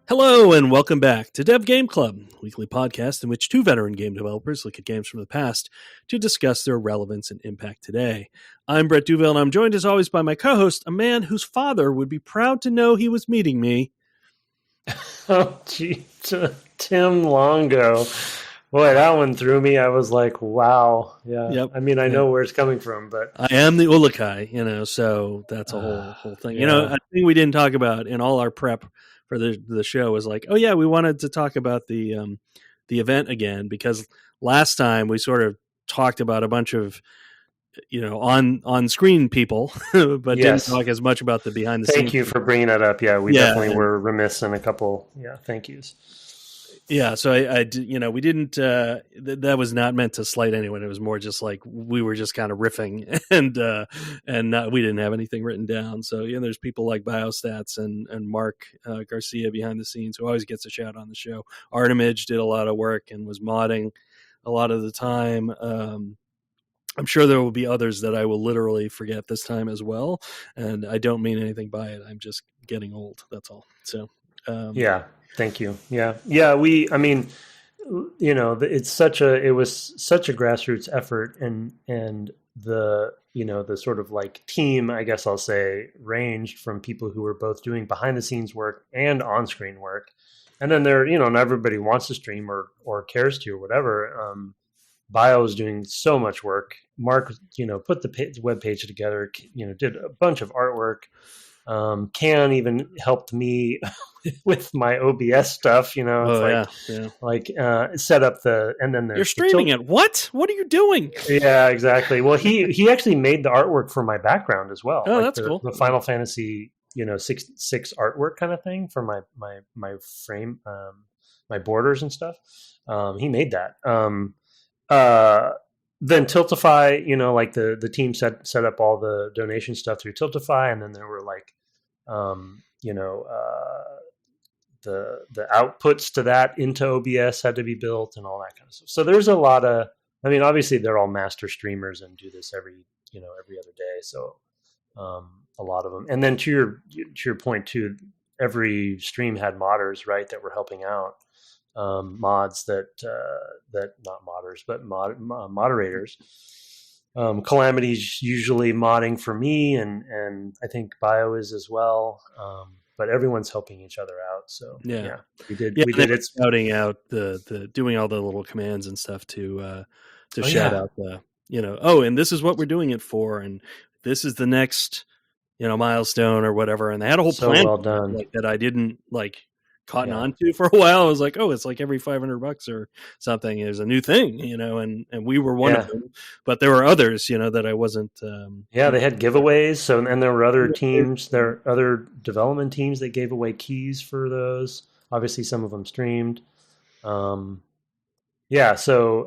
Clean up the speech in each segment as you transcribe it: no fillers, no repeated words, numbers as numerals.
Hello and welcome back to Dev Game Club, a weekly podcast in which two veteran game developers look at games from the past to discuss their relevance and impact today. I'm Brett Duville, and I'm joined as always by my co-host, a man whose father would be proud to know he was meeting me. Oh, gee, Tim Longo. Boy, that one threw me. I was like, wow. Yeah. Yep. I mean, I know where it's coming from, but I am the Ulakai, so that's a whole thing. Yeah. A thing we didn't talk about in all our prep for the show was like, oh yeah, we wanted to talk about the event again, because last time we sort of talked about a bunch of on screen people, but didn't talk as much about the behind the scenes. Thank you for bringing that up. Yeah, we definitely were remiss in a couple. Yeah, thank yous. Yeah, so we didn't. That was not meant to slight anyone. It was more just like we were just kind of riffing, and we didn't have anything written down. So there's people like Biostats and Mark Garcia behind the scenes who always gets a shout on the show. Artemage did a lot of work and was modding a lot of the time. I'm sure there will be others that I will literally forget this time as well, and I don't mean anything by it. I'm just getting old. That's all. So yeah. Thank you. Yeah. It was such a grassroots effort, and the sort of like team, I guess I'll say, ranged from people who were both doing behind the scenes work and on screen work. And then not everybody wants to stream or cares to or whatever. Bio is doing so much work. Mark, put the web page together, did a bunch of artwork. Can even helped me with my OBS stuff, set up and then you're streaming it. What are you doing? Yeah, exactly. Well, he actually made the artwork for my background as well. Oh, that's cool. The Final Fantasy, 6 artwork kind of thing for my frame, my borders and stuff. He made that. Then Tiltify, the team set up all the donation stuff through Tiltify, and then there were the outputs to that into OBS had to be built and all that kind of stuff. So there's a lot of, obviously they're all master streamers and do this every other day. So a lot of them. And then to your point too, every stream had modders, right, that were helping out. Mods that not modders, but moderators. Calamity's usually modding for me, and I think Bio is as well. But everyone's helping each other out. So yeah we did it, scouting out the doing all the little commands and stuff to shout out the and this is what we're doing it for, and this is the next milestone or whatever. And they had a whole plan well done that I didn't caught on to for a while. I was like, oh, it's like every $500 or something is a new thing, and we were one of them, but there were others, that I wasn't. They had giveaways. So, and there were other teams, other development teams that gave away keys for those. Obviously some of them streamed. So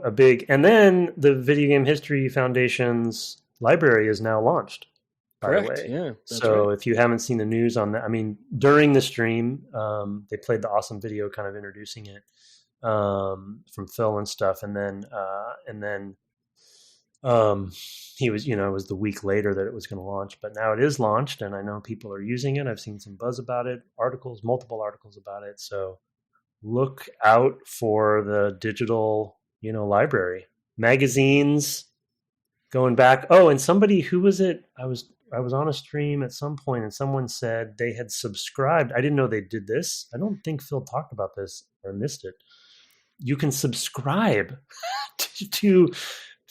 a big, and then the Video Game History Foundation's library is now launched. Correct. By the way. Yeah. So if you haven't seen the news on that, during the stream, they played the awesome video kind of introducing it from Phil and stuff. And then he was, it was the week later that it was going to launch, but now it is launched and I know people are using it. I've seen some buzz about it, multiple articles about it. So look out for the digital, library, magazines going back. Oh, and somebody, who was it? I was on a stream at some point and someone said they had subscribed. I didn't know they did this. I don't think Phil talked about this or missed it. You can subscribe to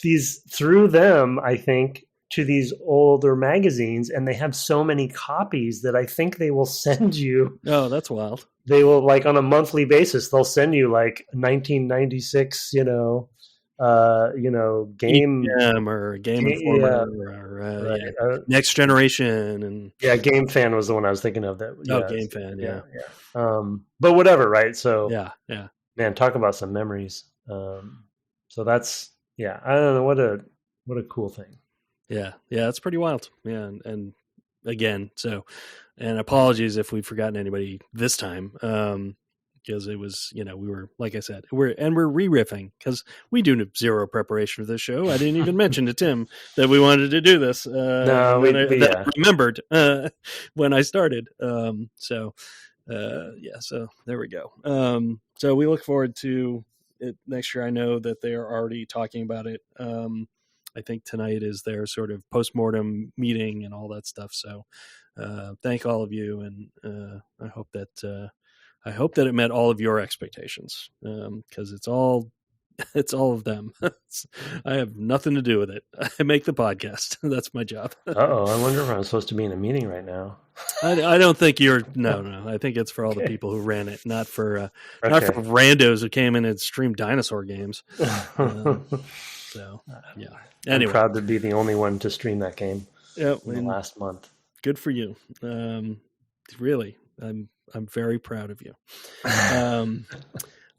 these through them, I think, to these older magazines, and they have so many copies that I think they will send you. Oh, that's wild. They will, on a monthly basis, they'll send you 1996, game or Game Informer or Next Generation, and Game Fan was the one I was thinking of. Game Fan, yeah. But whatever, right? So yeah, man, talk about some memories. So that's I don't know, what a cool thing. Yeah, it's pretty wild. Yeah, and again, and apologies if we've forgotten anybody this time. Because it was, we were, like I said, we're re-riffing because we do zero preparation for this show. I didn't even mention to Tim that we wanted to do this. I remembered when I started. Yeah, so there we go. So we look forward to it next year. I know that they are already talking about it. I think tonight is their sort of postmortem meeting and all that stuff. So thank all of you, and I hope that it met all of your expectations, because it's all of them. I have nothing to do with it. I make the podcast. That's my job. I wonder if I'm supposed to be in a meeting right now. I don't think you're. No. I think it's for all the people who ran it, not for Okay. randos who came in and streamed dinosaur games. So yeah. Anyway, I'm proud to be the only one to stream that game yeah, in the last month. Good for you. Really, I'm very proud of you.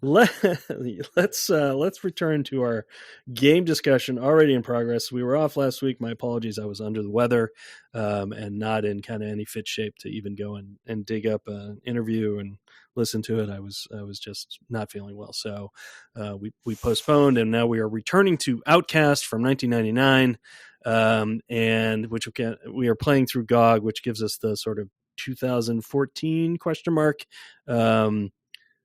Let's return to our game discussion already in progress. We were off last week. My apologies. I was under the weather and not in kind of any fit shape to even go and dig up an interview and listen to it. I was just not feeling well. So we postponed, and now we are returning to Outcast from 1999, and we are playing through GOG, which gives us the sort of 2014 question mark. And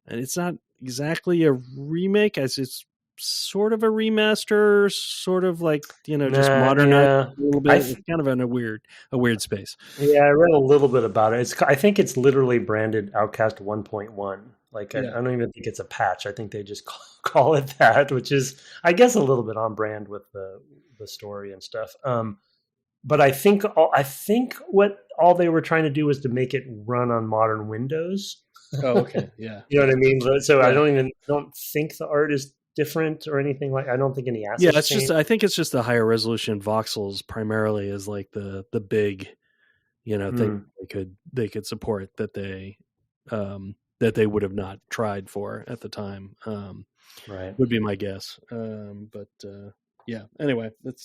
it's not exactly a remake, as it's sort of a remaster, sort of like, just modernized a little bit. It's kind of in a weird space. Yeah, I read a little bit about it. I think it's literally branded Outcast 1.1. Like, I don't even think it's a patch. I think they just call it that, which is, I guess, a little bit on brand with the story and stuff. But I think what all they were trying to do was to make it run on modern Windows. Oh, okay. Yeah. You know what I mean? So yeah. I don't think the art is different or anything like. I don't think any assets. Yeah, it's just. I think it's just the higher resolution voxels primarily is like the big, thing they could support that they would have not tried for at the time. Right. Would be my guess. But yeah. Anyway, it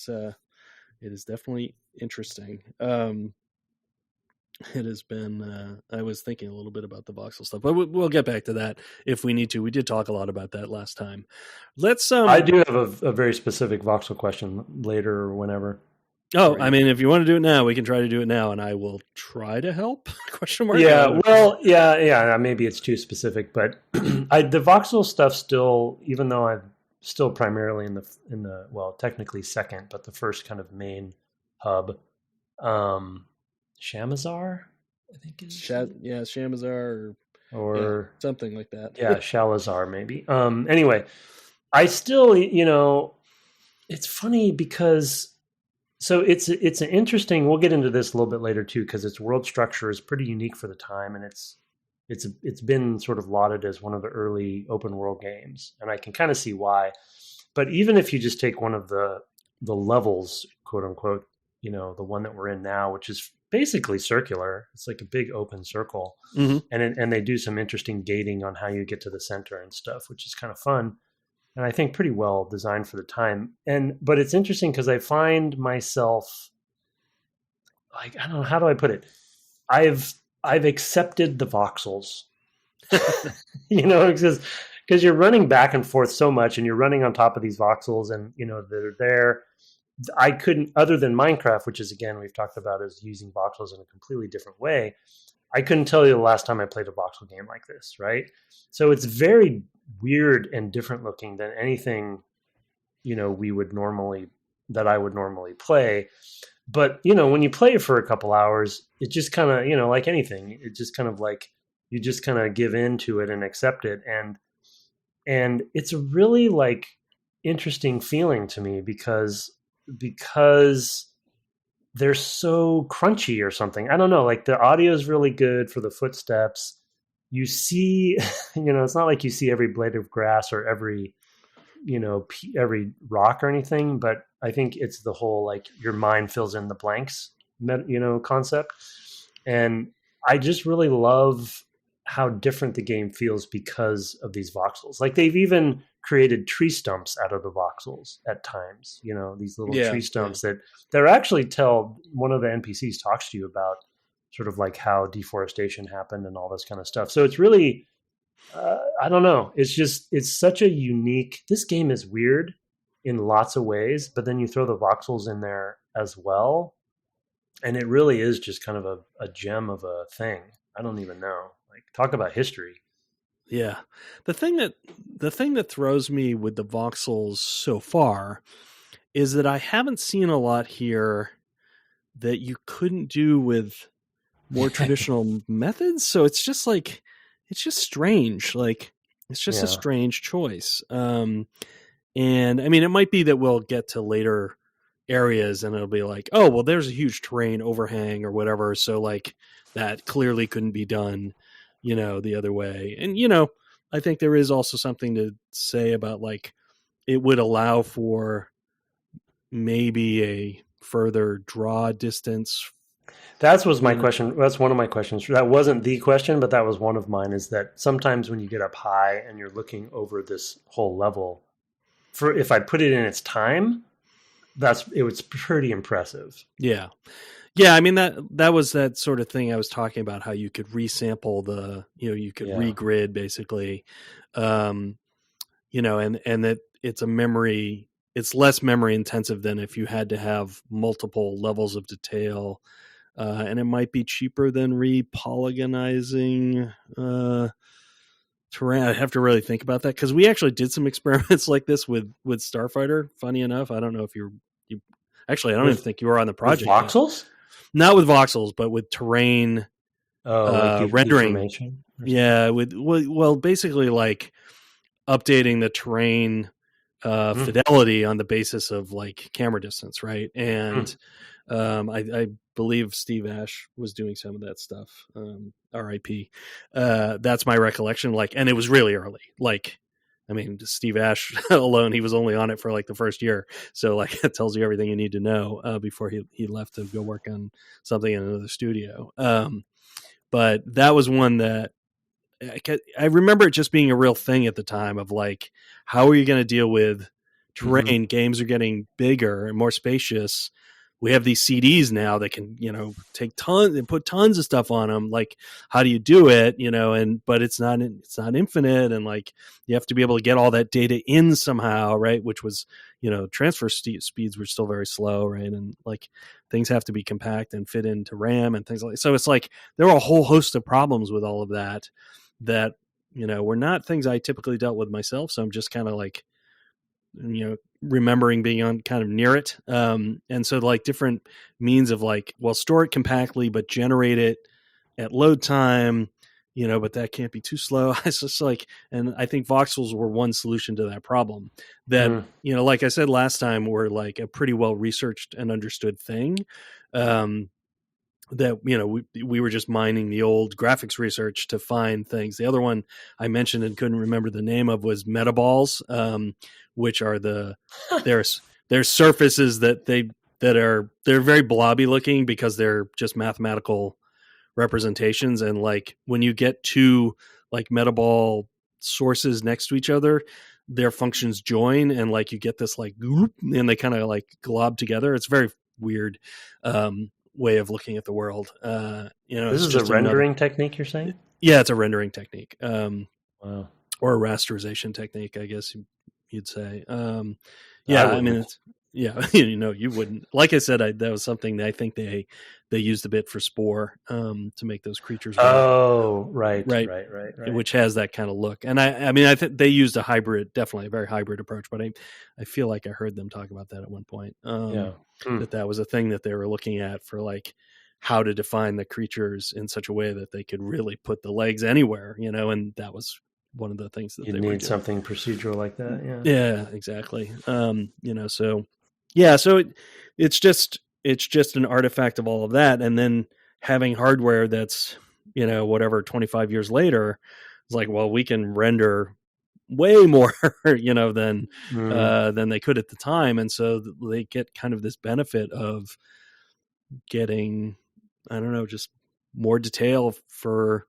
is definitely interesting. It has been. I was thinking a little bit about the voxel stuff, but we'll get back to that if we need to. We did talk a lot about that last time. Let's. I do have a very specific voxel question later or whenever. Oh, I mean, if you want to do it now, we can try to do it now, and I will try to help. Question mark. Yeah. Well. Yeah. Maybe it's too specific, but the voxel stuff still, even though I'm still primarily in the well, technically second, but the first kind of main hub. Shamazaar, I think is Shamazaar or something like that. Yeah, Shamazaar maybe. Anyway, I still, it's funny because it's an interesting. We'll get into this a little bit later too, because its world structure is pretty unique for the time, and it's been sort of lauded as one of the early open world games, and I can kind of see why. But even if you just take one of the levels, quote unquote, the one that we're in now, which is basically circular. It's like a big open circle. Mm-hmm. And they do some interesting gating on how you get to the center and stuff, which is kind of fun. And I think pretty well designed for the time. But it's interesting because I find myself like, I don't know, how do I put it? I've accepted the voxels, because you're running back and forth so much and you're running on top of these voxels and, they're there. I couldn't, other than Minecraft, which is, again, we've talked about as using voxels in a completely different way. I couldn't tell you the last time I played a voxel game like this, right? So it's very weird and different looking than anything, that I would normally play. But, when you play for a couple hours, it just kind of, like anything, it just kind of like, you just kind of give in to it and accept it. And it's a really like interesting feeling to me because they're so crunchy or something. I don't know, like the audio is really good for the footsteps. You see, it's not like you see every blade of grass or every rock or anything, but I think it's the whole, like, your mind fills in the blanks, concept. And I just really love how different the game feels because of these voxels. Like, they've even created tree stumps out of the voxels at times, these little tree stumps that they're actually tell one of the NPCs talks to you about sort of like how deforestation happened and all this kind of stuff. So it's really, I don't know. It's such a unique, this game is weird in lots of ways, but then you throw the voxels in there as well. And it really is just kind of a gem of a thing. I don't even know. Like, talk about history. Yeah. The thing that throws me with the voxels so far is that I haven't seen a lot here that you couldn't do with more traditional methods. So it's just strange. Like, it's just a Yeah. strange choice. And I mean, it might be that we'll get to later areas and it'll be like, oh, well, there's a huge terrain overhang or whatever. So like that clearly couldn't be done, the other way. And, I think there is also something to say about like, it would allow for maybe a further draw distance. That was my question. That's one of my questions. That wasn't the question, but that was one of mine, is that sometimes when you get up high and you're looking over this whole level, if I put it in its time, it was pretty impressive. Yeah. Yeah, I mean that was that sort of thing I was talking about, how you could resample you could regrid basically. And that it's less memory intensive than if you had to have multiple levels of detail. And it might be cheaper than repolygonizing terrain. I have to really think about that, because we actually did some experiments like this with Starfighter. Funny enough, I don't know if you actually, I don't even think you were on the project. With voxels? Not with voxels, but with terrain rendering. Yeah, basically like updating the terrain fidelity on the basis of like camera distance, right? And I believe Steve Ash was doing some of that stuff. R.I.P. That's my recollection. Like, and it was really early. Like, I mean, Steve Ash alone, he was only on it for like the first year. So like, it tells you everything you need to know before he left to go work on something in another studio. But that was one that I remember it just being a real thing at the time of like, how are you going to deal with terrain? Games are getting bigger and more spacious. We have these CDs now that can, take tons and put tons of stuff on them. Like, how do you do it? But it's not infinite. And like, you have to be able to get all that data in somehow. Right. Which was, transfer speeds were still very slow. Right. And like, things have to be compact and fit into RAM and things like that. So it's like, there were a whole host of problems with all of that were not things I typically dealt with myself. So I'm just kind of like, remembering being on kind of near it. And so like different means of like, well, store it compactly, but generate it at load time, but that can't be too slow. It's just like, and I think voxels were one solution to that problem that, like I said last time, were like a pretty well researched and understood thing. That we were just mining the old graphics research to find things. The other one I mentioned and couldn't remember the name of was metaballs, which are there's surfaces they're very blobby looking because they're just mathematical representations. And like when you get two like metaball sources next to each other, their functions join and like you get this like goop, and they kind of like glob together. It's very weird way of looking at the world. This is a rendering technique, you're saying? Yeah, it's a rendering technique. Wow. Or a rasterization technique, I guess you'd say. I mean, it's, you wouldn't. Like I said, that was something that I think they used a bit for Spore to make those creatures work. Oh, right. Which has that kind of look. And I mean, I think they used definitely a very hybrid approach, but I feel like I heard them talk about that at one point. That was a thing that they were looking at for like how to define the creatures in such a way that they could really put the legs anywhere, and that was one of the things that you they need were doing. Something procedural like that. Yeah, exactly. So it's just an artifact of all of that. And then having hardware that's, 25 years later, it's like, well, we can render way more, than they could at the time. And so they get kind of this benefit of getting, I don't know, just more detail for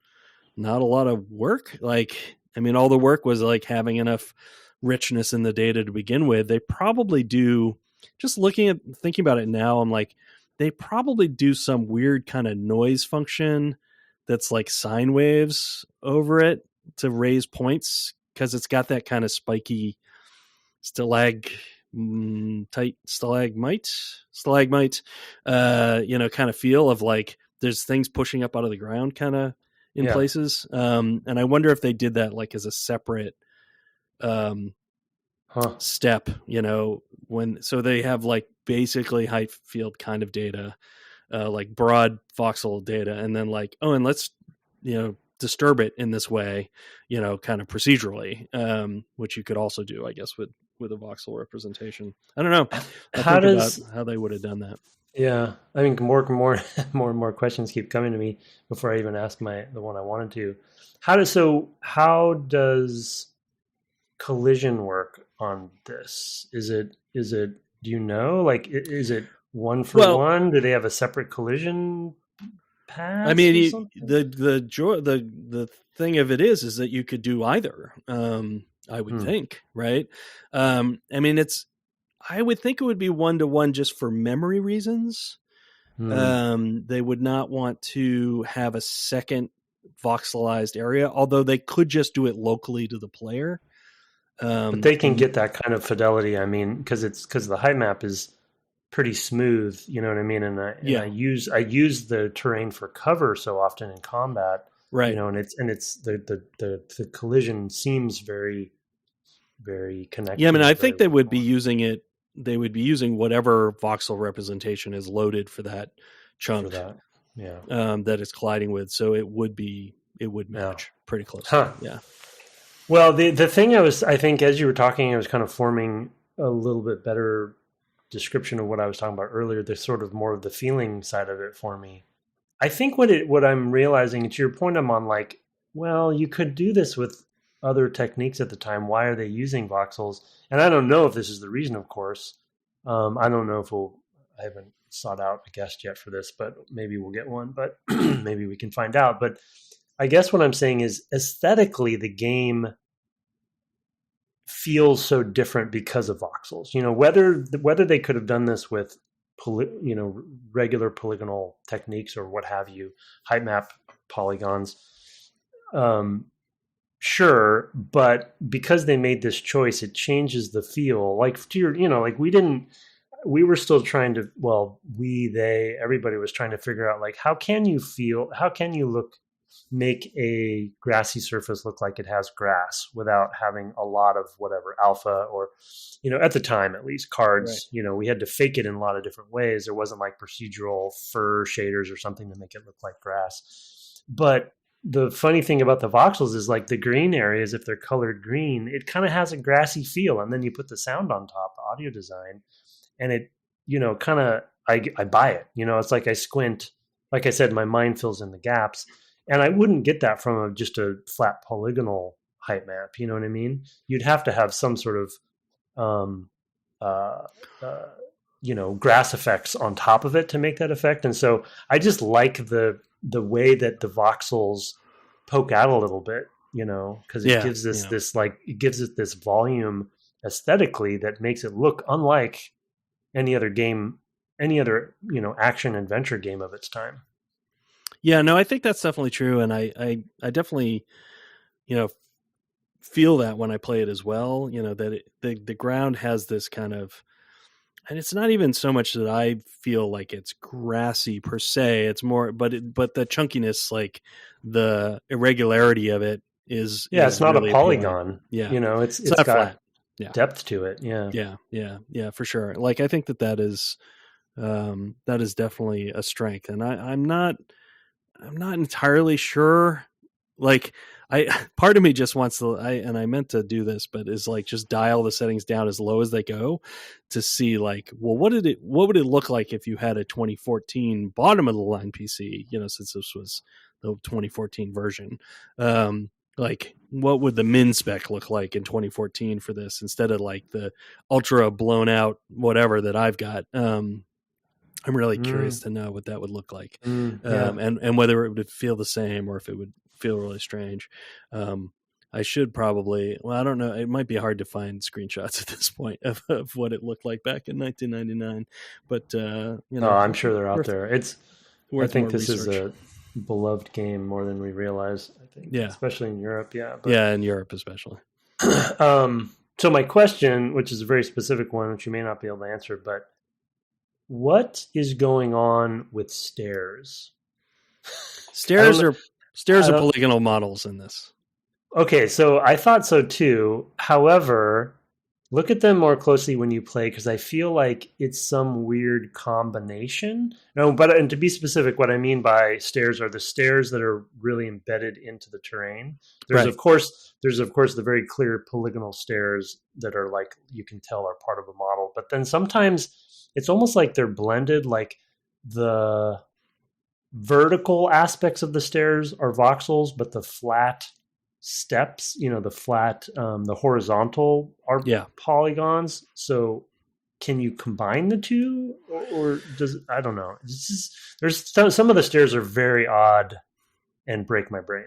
not a lot of work. Like, I mean, all the work was like having enough richness in the data to begin with. They probably do, just thinking about it now, I'm like, they probably do some weird kind of noise function that's like sine waves over it to raise points, because it's got that kind of spiky stalagmite, kind of feel of like there's things pushing up out of the ground kind of in places. And I wonder if they did that like as a separate step, so they have like basically height field kind of data, like broad voxel data, and then like, and let's, disturb it in this way, kind of procedurally, which you could also do, I guess, with a voxel representation. I don't know. About how they would have done that. Yeah, I mean, more and more questions keep coming to me before I even ask the one I wanted to. How does collision work on this? Is it do you know, like, is it one for one? Do they have a separate collision path? I mean, the thing of it is that you could do either. I would think, right? I mean, I would think it would be 1-to-1 just for memory reasons. They would not want to have a second voxelized area, although they could just do it locally to the player. But they can get that kind of fidelity. I mean, because the height map is pretty smooth, you know what I mean? And I use the terrain for cover so often in combat, right? And it's the collision seems very, very connected. Yeah, I mean, I think they would be using it. They would be using whatever voxel representation is loaded for that chunk that it's colliding with. So it would match pretty close. Yeah. Well, the thing I think as you were talking, I was kind of forming a little bit better description of what I was talking about earlier. There's sort of more of the feeling side of it for me. I think what I'm realizing, to your point, I'm on like, well, you could do this with other techniques at the time. Why are they using voxels? And I don't know if this is the reason, of course. I don't know if I haven't sought out a guest yet for this, but maybe we'll get one, but maybe we can find out. But I guess what I'm saying is aesthetically, the game feels so different because of voxels. Whether they could have done this with regular polygonal techniques or what have you, height map polygons, sure, but because they made this choice, it changes the feel. Like we were still trying to, everybody was trying to figure out, like, how can you make a grassy surface look like it has grass without having a lot of whatever alpha or, at the time, at least cards, right. We had to fake it in a lot of different ways. There wasn't like procedural fur shaders or something to make it look like grass. But the funny thing about the voxels is, like, the green areas, if they're colored green, it kind of has a grassy feel. And then you put the sound on top, the audio design, and it, kind of, I buy it. It's like I squint. Like I said, my mind fills in the gaps. And I wouldn't get that from just a flat polygonal height map. You know what I mean? You'd have to have some sort of, grass effects on top of it to make that effect. And so I just like the way that the voxels poke out a little bit, because it gives it this volume aesthetically that makes it look unlike any other game, any other, action adventure game of its time. Yeah, no, I think that's definitely true. And I definitely, feel that when I play it as well, that the ground has this kind of, and it's not even so much that I feel like it's grassy per se. It's more, but the chunkiness, like the irregularity of it is. Yeah, it's not really a polygon. Appealing. Yeah, it's not got flat. Yeah. Depth to it. Yeah. Yeah, for sure. Like, I think that is definitely a strength, and I'm not entirely sure. Like, part of me just wants to, and I meant to do this, but is like just dial the settings down as low as they go to see, like, well, what would it look like if you had a 2014 bottom of the line PC, since this was the 2014 version. Like, what would the min spec look like in 2014 for this instead of like the ultra blown out whatever that I've got? I'm really curious to know what that would look like, and whether it would feel the same or if it would feel really strange. I should probably, I don't know. It might be hard to find screenshots at this point of what it looked like back in 1999, but I'm sure they're out there. I think this research. Is a beloved game more than we realize. I think, especially in Europe. In Europe especially. So my question, which is a very specific one, which you may not be able to answer, but what is going on with stairs? Stairs are Stairs are polygonal models in this. Okay, so I thought so too. However, look at them more closely when you play because I feel like it's some weird combination. No, but and to be specific, what I mean by stairs are the stairs that are really embedded into the terrain. There's Right. of course the very clear polygonal stairs that are like you can tell are part of a model, but then sometimes it's almost like they're blended, like the vertical aspects of the stairs are voxels, but the flat steps, the flat, the horizontal are polygons. So can you combine the two or does, I don't know. It's just, there's some of the stairs are very odd and break my brain.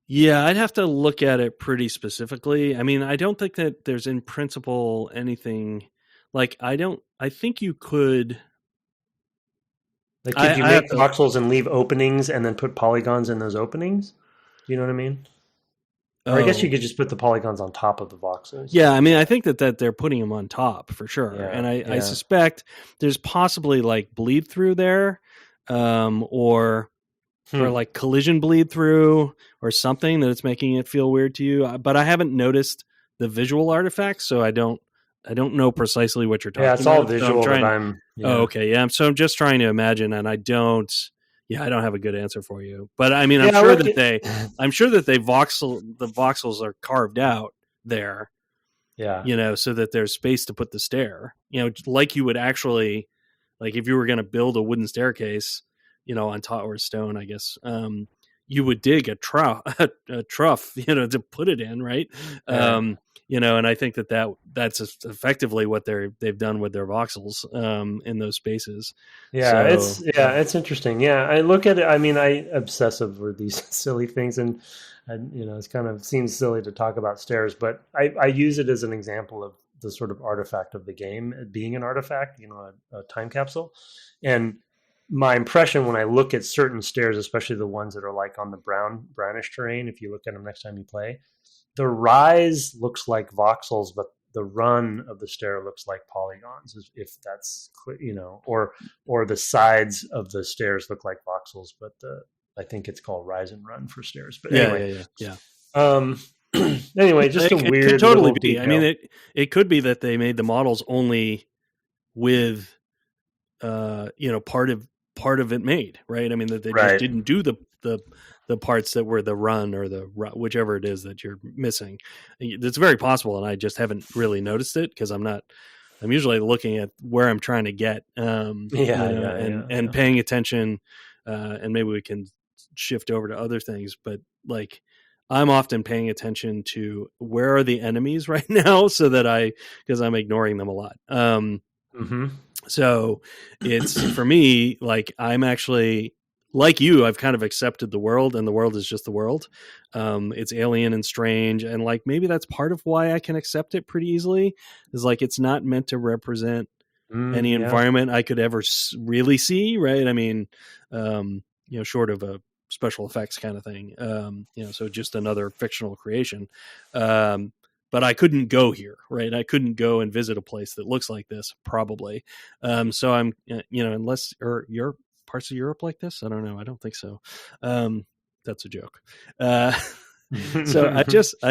Yeah, I'd have to look at it pretty specifically. I mean, I don't think that there's in principle anything like I think you could. Like, could you make voxels and leave openings and then put polygons in those openings? Do you know what I mean? Or I guess you could just put the polygons on top of the voxels. Yeah, I mean, I think that they're putting them on top for sure. Yeah, and I suspect there's possibly like bleed through there, or like collision bleed through or something that it's making it feel weird to you. But I haven't noticed the visual artifacts, so I don't know precisely what you're talking about. Yeah, it's all visual. So Oh, okay. Yeah. So I'm just trying to imagine, and I don't have a good answer for you. But I mean, I'm sure that the voxels are carved out there. Yeah. So that there's space to put the stair. Like you would actually, like if you were going to build a wooden staircase, on top or stone, I guess. You would dig a trough, to put it in, right? Yeah. And I think that's effectively what they've done with their voxels in those spaces. Yeah, it's interesting. Yeah, I look at it. I mean, I obsess over these silly things, and it's kind of seems silly to talk about stairs, but I use it as an example of the sort of artifact of the game being an artifact, a time capsule, and my impression when I look at certain stairs, especially the ones that are like on the brownish terrain, if you look at them next time you play, the rise looks like voxels, but the run of the stair looks like polygons, if that's clear, or the sides of the stairs look like voxels, but I think it's called rise and run for stairs. But anyway, yeah. Anyway, just a weird. It could totally be. Detail. I mean, it could be that they made the models only with, part of it made, right? I mean, that they just didn't do the parts that were the run or the whichever it is that you're missing. It's very possible, and I just haven't really noticed it because I'm usually looking at where I'm trying to get, and paying attention, and maybe we can shift over to other things, but like I'm often paying attention to where are the enemies right now so that because I'm ignoring them a lot. So it's for me, like I'm actually like you, I've kind of accepted the world, and the world is just the world. It's alien and strange. And like, maybe that's part of why I can accept it pretty easily is like, it's not meant to represent any environment I could ever really see. Right. I mean, short of a special effects kind of thing, so just another fictional creation. But I couldn't go here, right? I couldn't go and visit a place that looks like this, probably. So I'm, unless your parts of Europe like this, I don't know. I don't think so. That's a joke. So I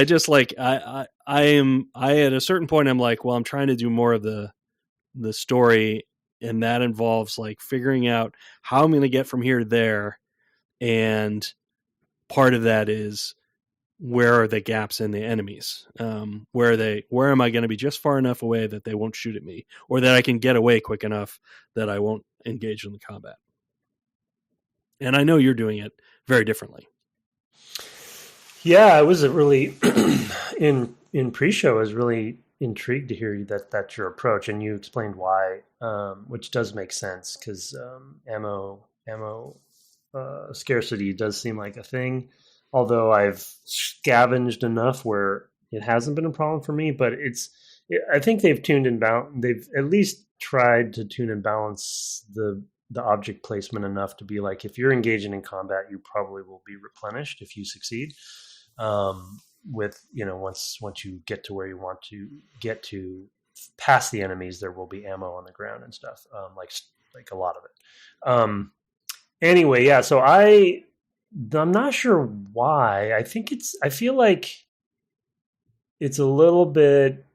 just like I at a certain point I'm like, well, I'm trying to do more of the story, and that involves like figuring out how I'm going to get from here to there, and part of that is, where are the gaps in the enemies? Where am I going to be just far enough away that they won't shoot at me, or that I can get away quick enough that I won't engage in the combat? And I know you're doing it very differently. Yeah, I was really in pre-show. I was really intrigued to hear that's your approach, and you explained why, which does make sense because ammo scarcity does seem like a thing. Although I've scavenged enough where it hasn't been a problem for me, but I think they've they've at least tried to tune and balance the object placement enough to be like, if you're engaging in combat, you probably will be replenished if you succeed. Once you get to where you want to get to past the enemies, there will be ammo on the ground and stuff, like a lot of it. Anyway, yeah, so I'm not sure why. I feel like it's a little bit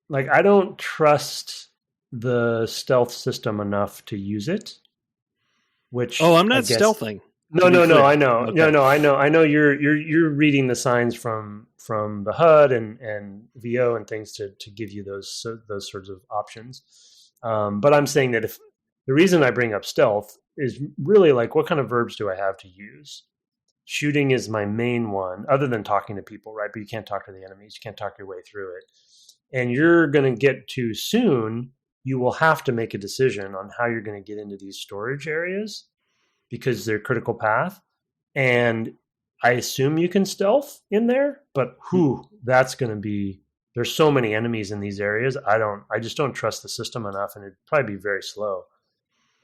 like I don't trust the stealth system enough to use it, Oh, which I'm I not guess stealthing. To no, be no, no. I clear, know, no, okay. no. I know. You're reading the signs from the HUD and VO and things to give you those sorts of options. But I'm saying that if the reason I bring up stealth is really like, what kind of verbs do I have to use? Shooting is my main one, other than talking to people, right? But you can't talk to the enemies. You can't talk your way through it. And you're going to get to soon. You will have to make a decision on how you're going to get into these storage areas because they're critical path. And I assume you can stealth in there, but that's going to be, there's so many enemies in these areas. I just don't trust the system enough, and it'd probably be very slow.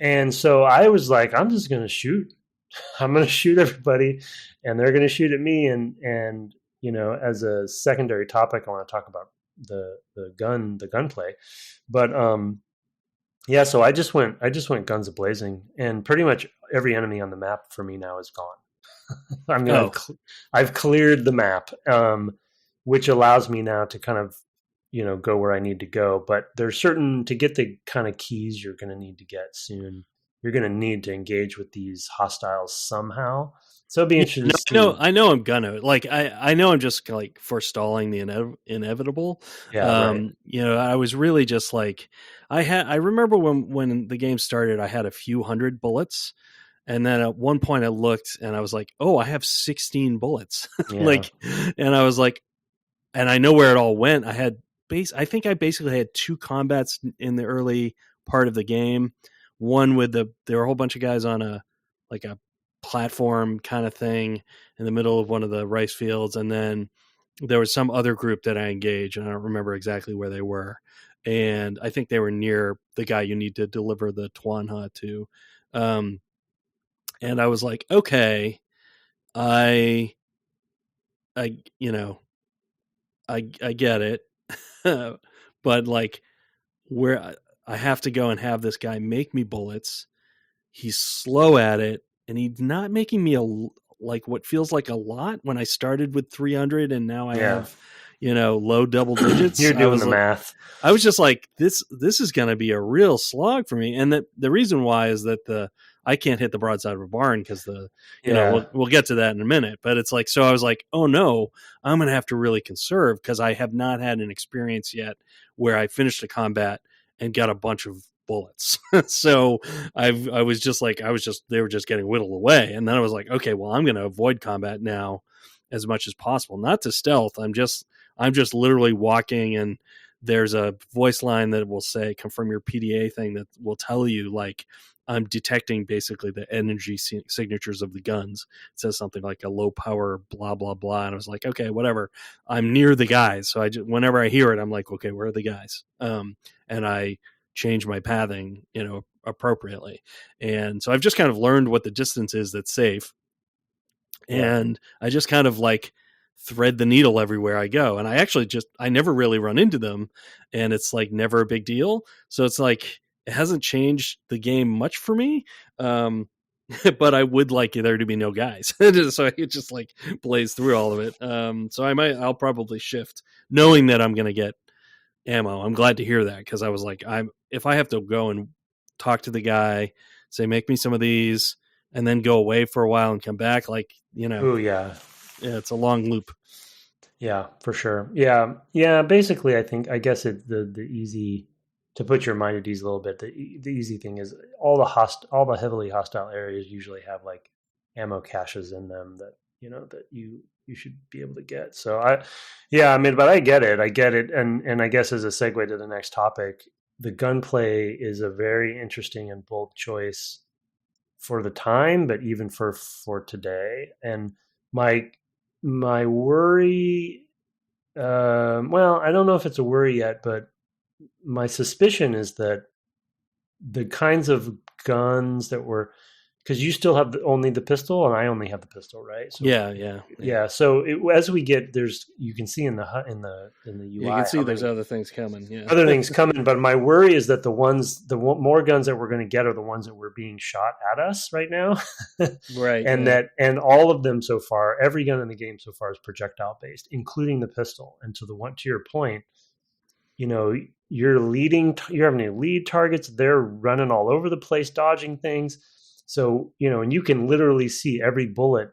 And so I was like, I'm just going to shoot. I'm going to shoot everybody, and they're going to shoot at me. And as a secondary topic, I want to talk about the gunplay. But yeah, so I just went guns a blazing, and pretty much every enemy on the map for me now is gone. I mean, Oh, I've cleared the map, which allows me now to kind of go where I need to go. But there's certain to get the kind of keys you're going to need to get soon. You're going to need to engage with these hostiles somehow. So it'll be yeah. interesting No, to see. I know I'm gonna like. I know I'm just like forestalling the inevitable. Yeah, right. I was really just like, I remember when the game started, I had a few hundred bullets. And then at one point I looked and I was like, oh, I have 16 bullets. Yeah, Like, and I was like, and I know where it all went. I think I basically had two combats in the early part of the game. One with there were a whole bunch of guys on like a platform kind of thing in the middle of one of the rice fields. And then there was some other group that I engaged, and I don't remember exactly where they were. And I think they were near the guy you need to deliver the twon-ha to. Um, and I was like, okay, I, I, you know, I get it, but like where I have to go and have this guy make me bullets. He's slow at it, and he's not making me like what feels like a lot when I started with 300 and now I yeah. have low double digits. You're doing the math. I was just like, this is going to be a real slog for me. And the reason why is that I can't hit the broadside of a barn because Yeah, we'll get to that in a minute. But it's like, so I was like, oh no, I'm going to have to really conserve because I have not had an experience yet where I finished a combat and got a bunch of bullets. So I was just like, they were just getting whittled away. And then I was like, okay, well, I'm going to avoid combat now as much as possible, not to stealth. I'm just literally walking, and there's a voice line that will say, come from your PDA thing that will tell you like I'm detecting basically the energy signatures of the guns. It says something like a low power, blah, blah, blah. And I was like, okay, whatever. I'm near the guys. So whenever I hear it, I'm like, okay, where are the guys? And I change my pathing, appropriately. And so I've just kind of learned what the distance is that's safe. yeah. And I just kind of like thread the needle everywhere I go. And I never really run into them, and it's like never a big deal. So it's like, it hasn't changed the game much for me. But I would like there to be no guys. So I could just like blaze through all of it. So I'll probably shift knowing that I'm going to get ammo. I'm glad to hear that, because I was like, if I have to go and talk to the guy, say, make me some of these, and then go away for a while and come back, like, Oh, yeah. yeah, it's a long loop. Yeah, for sure. Yeah, yeah. Basically, I guess the easy to put your mind at ease a little bit. The easy thing is all the heavily hostile areas usually have like ammo caches in them that that you should be able to get. So yeah, I mean, but I get it, and I guess as a segue to the next topic, the gunplay is a very interesting and bold choice for the time, but even for today. And my my worry, well, I don't know if it's a worry yet, but my suspicion is that the kinds of guns that were, because you still have only the pistol, and I only have the pistol, right? So yeah. So as we get you can see in the UI, You can see there's other things coming. Yeah, other things coming. But my worry is that the more guns that we're going to get are the ones that were being shot at us right now, right? and all of them so far, every gun in the game so far is projectile based, including the pistol. And to your point, you're having any lead targets. They're running all over the place, dodging things. So, and you can literally see every bullet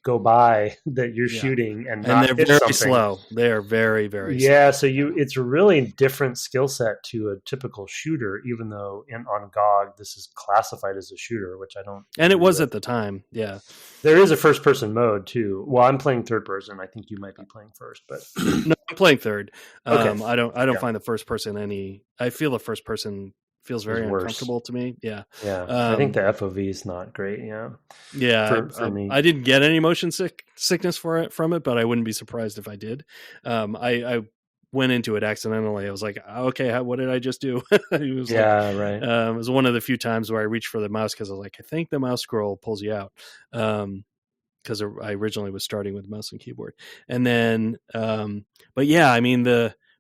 go by that you're shooting and they're very slow. They are very, very slow. So it's a really different skill set to a typical shooter, even though on GOG, this is classified as a shooter, which I don't. And it was at the time. Yeah. There is a first person mode too. Well, I'm playing third person. I think you might be playing first, but no, I'm playing third. Okay. I don't find the first person I feel the first person feels very uncomfortable to me. Yeah. I think the FOV is not great. For me. I didn't get any motion sickness from it, but I wouldn't be surprised if I did. I went into it accidentally. I was like, okay, what did I just do? It was right. It was one of the few times where I reached for the mouse because I was like, I think the mouse scroll pulls you out. Because I originally was starting with mouse and keyboard, and then, but yeah, I mean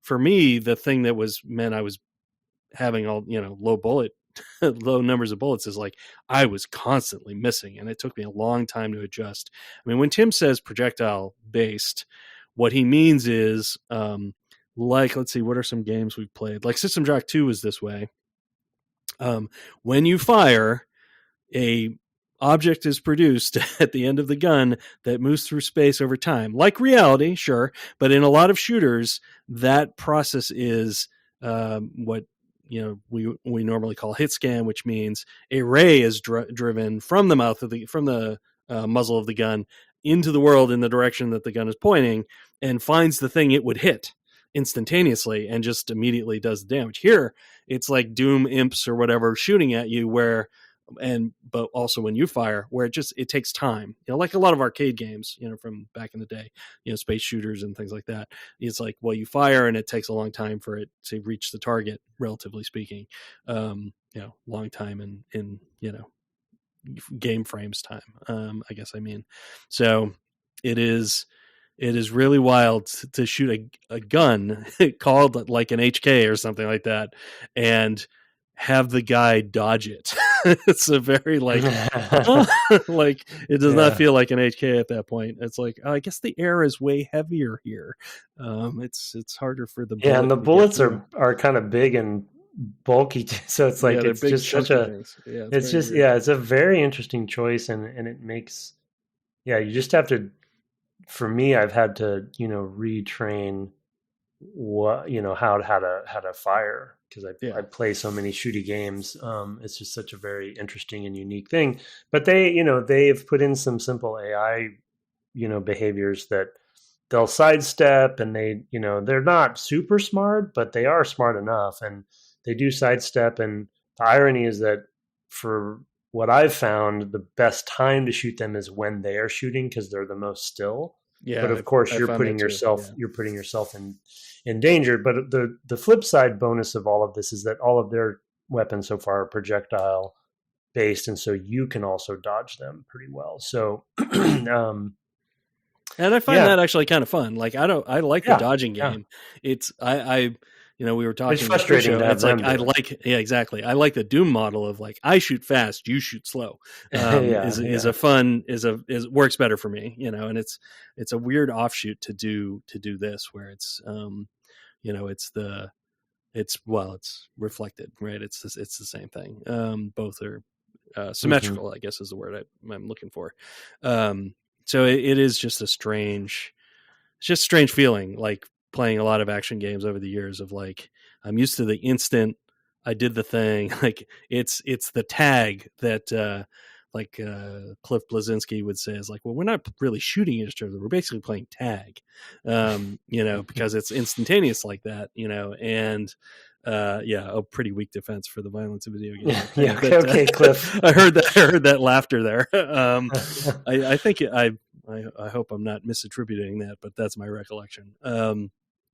for me the thing that meant I was having all low numbers of bullets is like I was constantly missing, and it took me a long time to adjust. I mean, when Tim says projectile based, what he means is let's see, what are some games we've played? Like System Shock 2 is this way. When you fire, a object is produced at the end of the gun that moves through space over time, like reality, sure, but in a lot of shooters, that process is what we normally call hit scan, which means a ray is driven from the muzzle of the gun into the world in the direction that the gun is pointing and finds the thing it would hit instantaneously and just immediately does the damage. Here, it's like Doom imps or whatever shooting at you but also when you fire, where it takes time, like a lot of arcade games, from back in the day, space shooters and things like that. It's like, well, you fire and it takes a long time for it to reach the target, relatively speaking, long time in game frames time. I guess I mean, so it is really wild to shoot a gun called like an HK or something like that and have the guy dodge it. It's a very like it does not feel like an HK at that point. It's like, I guess the air is way heavier here. It's harder for the bullet. And the bullets are kind of big and bulky, so it's like it's just such a it's a very interesting choice, and it makes you just have to. For me, I've had to retrain how to fire, because I play so many shooty games. It's just such a very interesting and unique thing. But they've put in some simple AI behaviors that they'll sidestep, and they're not super smart, but they are smart enough, and they do sidestep. And the irony is that for what I've found, the best time to shoot them is when they are shooting, because they're the most still. Yeah, but of course you're putting yourself in danger. But the flip side bonus of all of this is that all of their weapons so far are projectile based, and so you can also dodge them pretty well. So and I find that actually kind of fun. Like I like the dodging game. It's we were talking. It's frustrating. Exactly. I like the Doom model of like, I shoot fast, you shoot slow. Works better for me, and it's a weird offshoot to do this, where it's it's reflected, right? It's the same thing. Both are symmetrical, I guess is the word I'm looking for. So it is just a strange feeling, like playing a lot of action games over the years of like, I'm used to the instant I did the thing. Like it's the tag that Cliff Blazinski would say is like, well, we're not really shooting each other. We're basically playing tag, because it's instantaneous like that, and a pretty weak defense for the violence of video games. Okay, Cliff. I heard that laughter there. I think I hope I'm not misattributing that, but that's my recollection.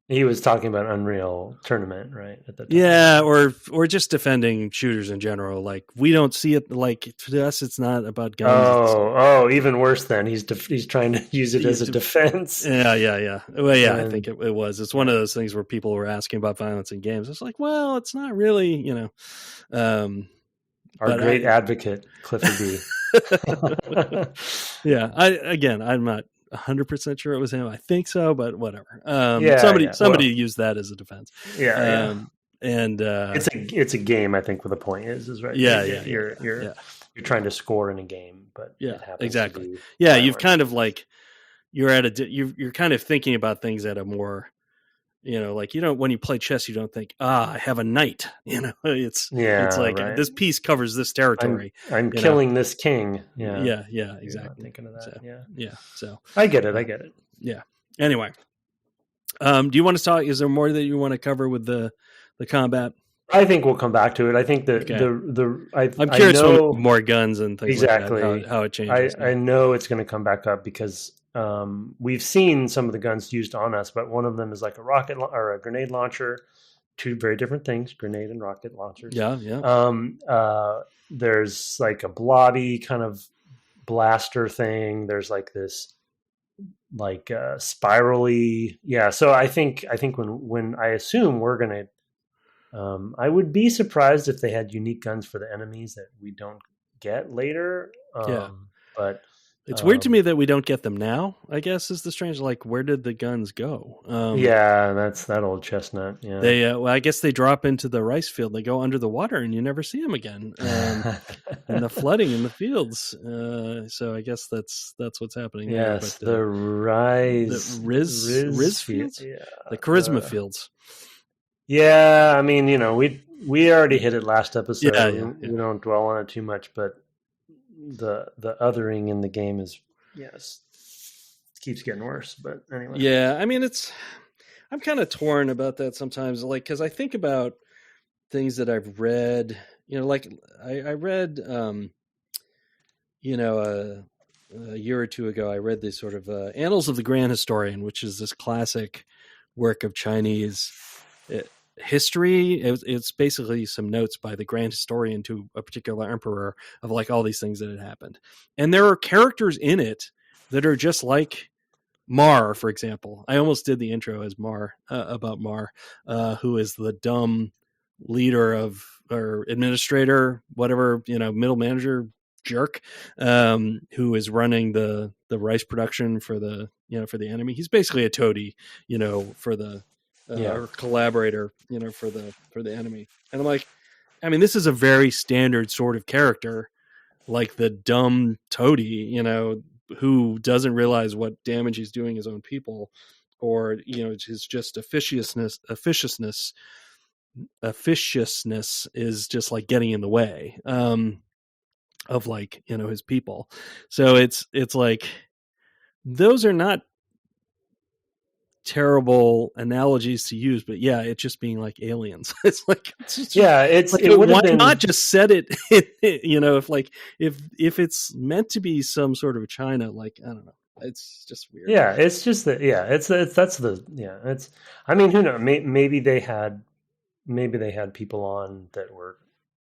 He was talking about Unreal Tournament, right? At the time. Yeah, or just defending shooters in general. Like we don't see it like to us. It's not about guns. Oh, even worse. Then he's trying to use it as a defense. Yeah. Well, yeah, I think it was. It's one of those things where people were asking about violence in games. It's like, well, it's not really, Our great advocate, Clifford B. Yeah, I'm not 100% sure it was him. I think so, but whatever. Somebody used that as a defense. And it's a game. I think where the point is right. You're trying to score in a game, but yeah, exactly. Yeah, you've kind of like you're kind of thinking about things at a more, like when you play chess, you don't think, I have a knight. It's like this piece covers this territory. I'm killing this king. Yeah, exactly. Thinking of that. So, yeah. So I get it. Yeah. Anyway, do you want to talk? Is there more that you want to cover with the combat? I think we'll come back to it. I think that I'm curious about more guns and things exactly like that, how it changes. I know it's going to come back up because we've seen some of the guns used on us, but one of them is like a rocket or a grenade launcher. Two very different things: grenade and rocket launchers. Yeah. There's like a blobby kind of blaster thing. There's like this like spirally. Yeah. So I think when I assume we're gonna. I would be surprised if they had unique guns for the enemies that we don't get later. But it's weird to me that we don't get them now, I guess, is the strange, like, where did the guns go? That's that old chestnut. Yeah. They, I guess they drop into the rice field. They go under the water and you never see them again. And the flooding in the fields. So I guess that's what's happening. Yes. There. But, the Riz fields? Yeah. The charisma fields. Yeah. I mean, we already hit it last episode. Yeah. We don't dwell on it too much, but the othering in the game is keeps getting worse. But anyway, yeah, I mean, I'm kind of torn about that sometimes, like, because I think about things that I've read, like I read a year or two ago, I read this sort of Annals of the Grand Historian, which is this classic work of Chinese history. It's basically some notes by the grand historian to a particular emperor of like all these things that had happened. And there are characters in it that are just like Mar, for example. I almost did the intro as Mar, about Mar, who is the dumb leader or administrator, whatever, middle manager jerk, who is running the rice production for the enemy. He's basically a toady, for the or collaborator, for the enemy. And I'm like, I mean, this is a very standard sort of character, like the dumb toady, who doesn't realize what damage he's doing his own people, or his just officiousness is just like getting in the way of like his people. So it's like those are not terrible analogies to use, but yeah, it's just being like aliens. It's like why not just set it if it's meant to be some sort of China, like, I don't know, it's just weird. It's just that it's I mean, who knows, maybe they had people on that were,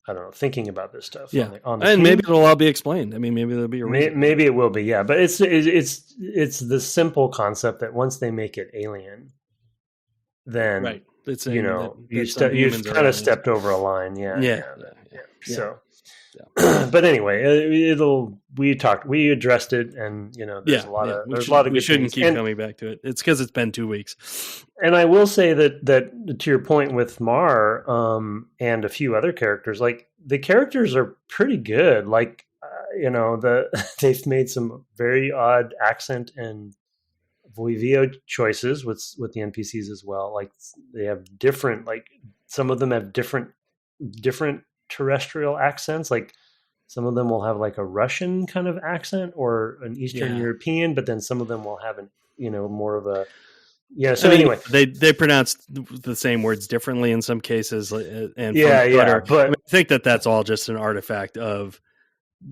I don't know, thinking about this stuff. Yeah, on the and team. maybe it'll all be explained. I mean, maybe there'll be a reason. Maybe it will be, yeah. But it's the simple concept that once they make it alien, then right, it's you've kind of stepped over a line. Yeah. So, but anyway, we addressed it, and there's a lot of good we shouldn't things. Keep coming back to it. It's because it's been 2 weeks. And I will say that to your point with Mar, and a few other characters, like the characters are pretty good. Like, they've made some very odd accent and voivio choices with the NPCs as well. Like they have different, like some of them have different terrestrial accents. Like some of them will have like a Russian kind of accent or an Eastern European, but then some of them will have more of a anyway, they pronounce the same words differently in some cases, and but I think that's all just an artifact of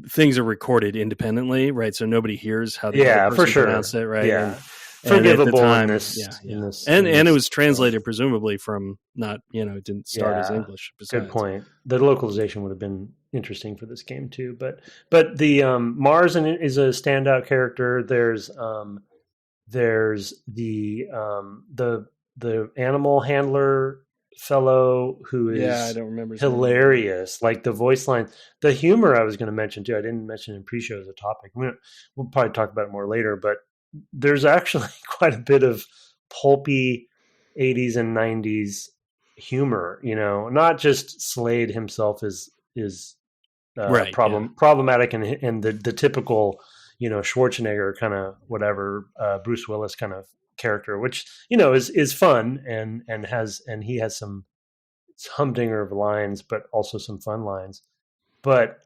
things are recorded independently, right? So nobody hears how the other person pronounced it, right? Yeah. And at the Forgivable time, in this, and it was translated presumably from not, it didn't start as English. Besides. Good point. The localization would have been interesting for this game too. But the Mars is a standout character. There's the animal handler fellow who is I don't remember hilarious. Like the voice line, the humor I was going to mention too. I didn't mention in pre-show as a topic. We'll probably talk about it more later, but there's actually quite a bit of pulpy 80s and 90s humor, not just Slade himself is problematic and the typical, Schwarzenegger kind of whatever, Bruce Willis kind of character, which, is fun and he has some humdinger of lines, but also some fun lines. But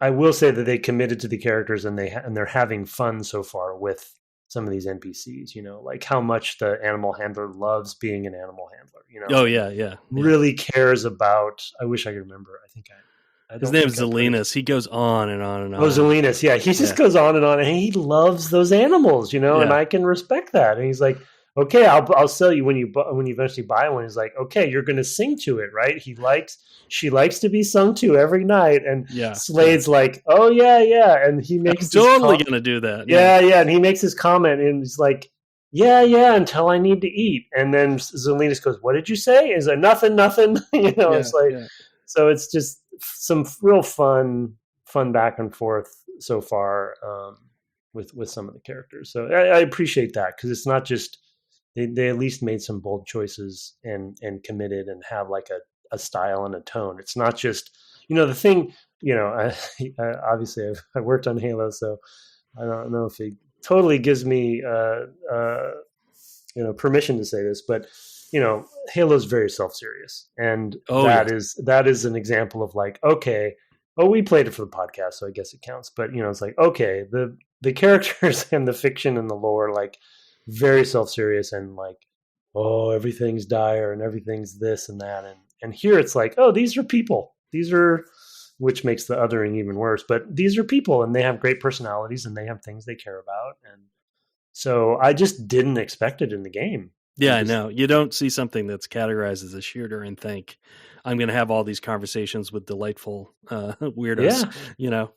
I will say that they committed to the characters and they're having fun so far with some of these NPCs, like how much the animal handler loves being an animal handler, Oh yeah. Really cares about, I wish I could remember. I think his name is Zelinus. He goes on and on and on. Oh, Zelinus. Yeah. He just goes on and he loves those animals, and I can respect that. And he's like, okay, I'll sell you when you eventually buy one. He's like, okay, you're going to sing to it, right? She likes to be sung to every night. And Slade's like, oh yeah. And he makes I'm totally going to do that. Yeah. And he makes his comment and he's like, yeah, until I need to eat. And then Zelinus goes, what did you say? He's like, nothing. It's like, so it's just some real fun back and forth so far with some of the characters. So I appreciate that because it's not just, they at least made some bold choices and committed and have like a style and a tone. It's not just, the thing, obviously I worked on Halo, so I don't know if it totally gives me, permission to say this, but Halo's very self-serious. And that is an example of like, okay, we played it for the podcast, so I guess it counts. But, it's like, okay, the characters and the fiction and the lore, like, very self-serious and like, oh, everything's dire and everything's this and that. And here it's like, oh, these are people. Which makes the othering even worse. But these are people and they have great personalities and they have things they care about. And so I just didn't expect it in the game. Yeah, I know. You don't see something that's categorized as a shooter and think, I'm going to have all these conversations with delightful weirdos,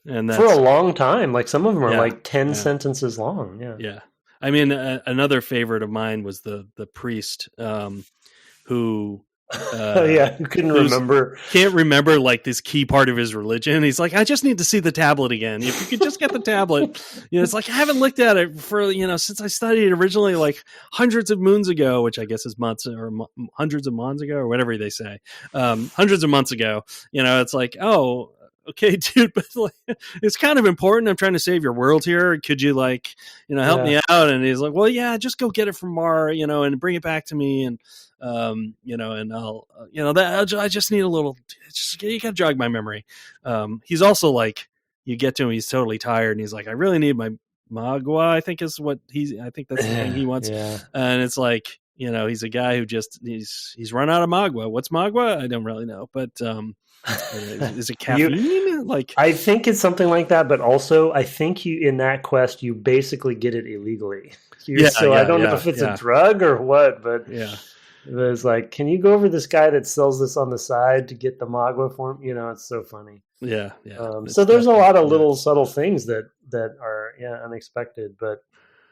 and that's, for a long time. Like some of them are like 10 sentences long. Yeah. Yeah. I mean, another favorite of mine was the priest who who can't remember like this key part of his religion. He's like, I just need to see the tablet again. If you could just get the tablet, it's like, I haven't looked at it for, since I studied it originally, like hundreds of moons ago, which I guess is months or hundreds of months ago or whatever they say, hundreds of months ago, it's like, oh, okay, dude, but like, it's kind of important. I'm trying to save your world here. Could you help me out? And he's like, well, yeah, just go get it from Mar, and bring it back to me. And, and I'll, I just need a little, you gotta jog my memory. He's also like, you get to him, he's totally tired and he's like, I really need my magua, I think is what I think that's the thing he wants. Yeah. And it's like, he's a guy who just, he's run out of magua. What's magua? I don't really know, but, is it caffeine? I think it's something like that, but also I think in that quest you basically get it illegally. I don't know if it's a drug or what, but it's like, can you go over this guy that sells this on the side to get the magua for him? It's so funny. Yeah. So there's a lot of little subtle things that are unexpected, but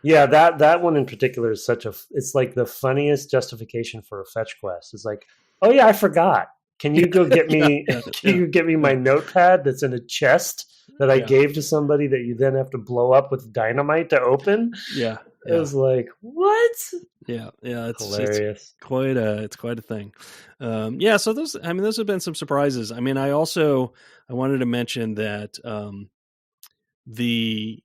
yeah, that one in particular is it's like the funniest justification for a fetch quest. It's like, oh yeah, I forgot. Can you go get me? You get me my notepad that's in a chest that I gave to somebody that you then have to blow up with dynamite to open? Yeah, it was like, what? Yeah, it's hilarious. It's quite a thing. So those have been some surprises. I mean, I wanted to mention that the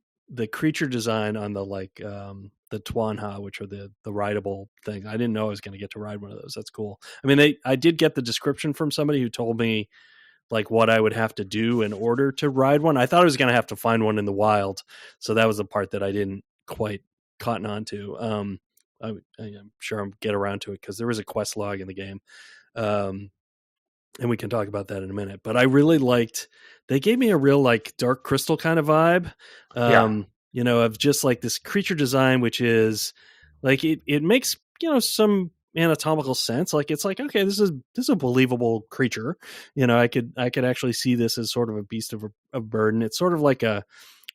creature design on the twon-ha, which are the rideable thing. I didn't know I was going to get to ride one of those. That's cool. I mean, I did get the description from somebody who told me like what I would have to do in order to ride one. I thought I was going to have to find one in the wild. So that was the part that I didn't quite cotton on to. I'm sure I'll get around to it because there is a quest log in the game. And we can talk about that in a minute, but I really they gave me a real like Dark Crystal kind of vibe. Of just like this creature design, which is like it makes some anatomical sense. Like it's like, okay, this is a believable creature. I could actually see this as sort of a beast of a burden. It's sort of like a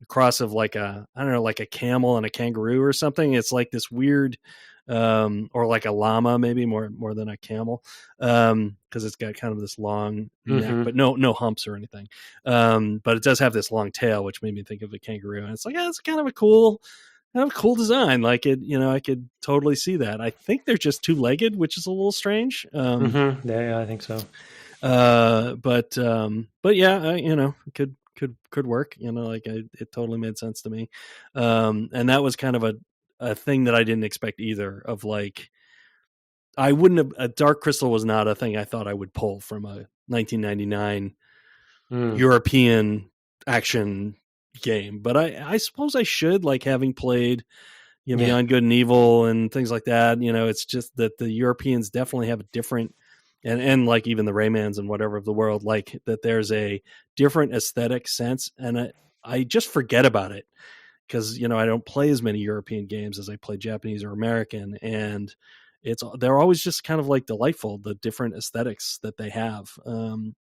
cross of like a, I don't know, like a camel and a kangaroo or something. It's like this weird, or like a llama, maybe more than a camel, because it's got kind of this long neck, but no humps or anything. But it does have this long tail, which made me think of a kangaroo. And it's like, yeah, it's kind of a cool design. Like it, I could totally see that. I think they're just two-legged, which is a little strange. Yeah, I think so. But yeah, could work. It totally made sense to me. And that was kind of a thing that I didn't expect either. Of like, I wouldn't have. A Dark Crystal was not a thing I thought I would pull from a 1999 European action game, but I suppose I should, like, having played Beyond Good and Evil and things like that. It's just that the Europeans definitely have a different, and like even the Raymans and whatever of the world, like that there's a different aesthetic sense, and I just forget about it because I don't play as many European games as I play Japanese or American, and they're always just kind of like delightful, the different aesthetics that they have, and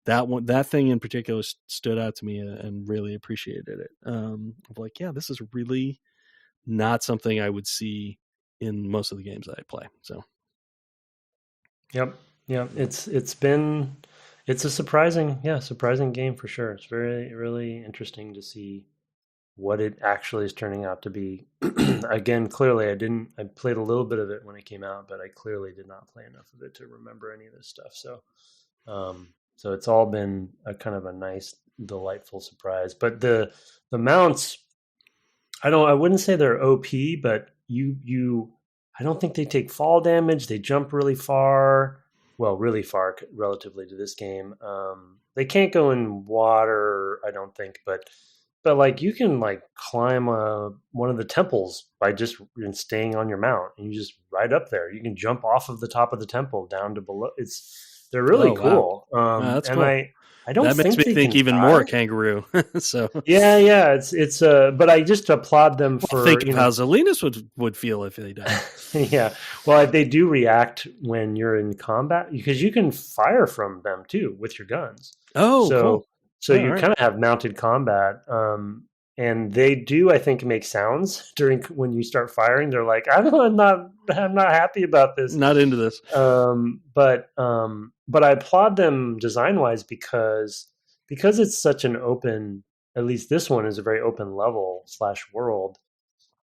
that thing in particular stood out to me and really appreciated it. Of like, yeah, this is really not something I would see in most of the games that I play. So, yep. It's a surprising game for sure. It's really interesting to see what it actually is turning out to be. Again, clearly I played a little bit of it when it came out, but I clearly did not play enough of it to remember any of this stuff. So it's all been a kind of a nice, delightful surprise. But the mounts, I wouldn't say they're OP, but I don't think they take fall damage. They jump really far. Well, really far relatively to this game. They can't go in water, I don't think, but like you can like climb one of the temples by just staying on your mount, and you just ride up there. You can jump off of the top of the temple down to below. They're really cool. Wow. That's and cool. I don't that makes think me think even more kangaroo. So yeah, it's but I just applaud them for think of how Zelinus would feel if they died. Yeah, well, they do react when you're in combat because you can fire from them too with your guns. Oh, so cool. So you kind of have mounted combat, and they do, I think, make sounds when you start firing. They're like, I'm not happy about this. Not into this. But I applaud them design wise because it's such an open. At least this one is a very open level / world.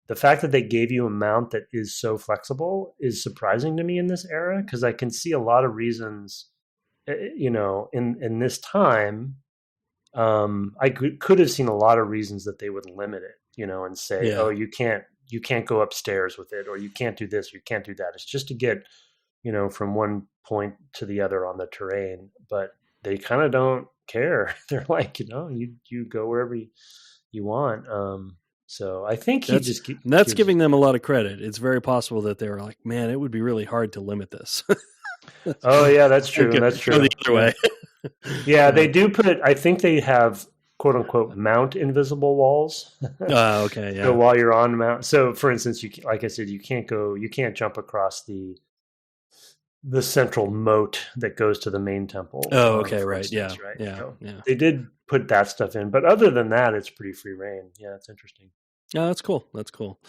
The fact that they gave you a mount that is so flexible is surprising to me in this era, because I can see a lot of reasons, in this time. I could have seen a lot of reasons that they would limit it, and say, oh, you can't go upstairs with it, or you can't do this, or you can't do that. It's just to get, from one point to the other on the terrain. But they kind of don't care. They're like, you go wherever you want. So I think that's giving them a lot of credit. It's very possible that they were like, man, it would be really hard to limit this. Oh yeah, that's true. That's true. Go the other way. Yeah, they do I think they have quote unquote mount invisible walls. Okay, yeah. So while you're on mount, so for instance, like I said, you can't jump across the central moat that goes to the main temple. Oh, okay, right. Instance, yeah, right. Yeah, so yeah. They did put that stuff in, but other than that, it's pretty free reign. Yeah, it's interesting. Yeah, that's cool. That's cool.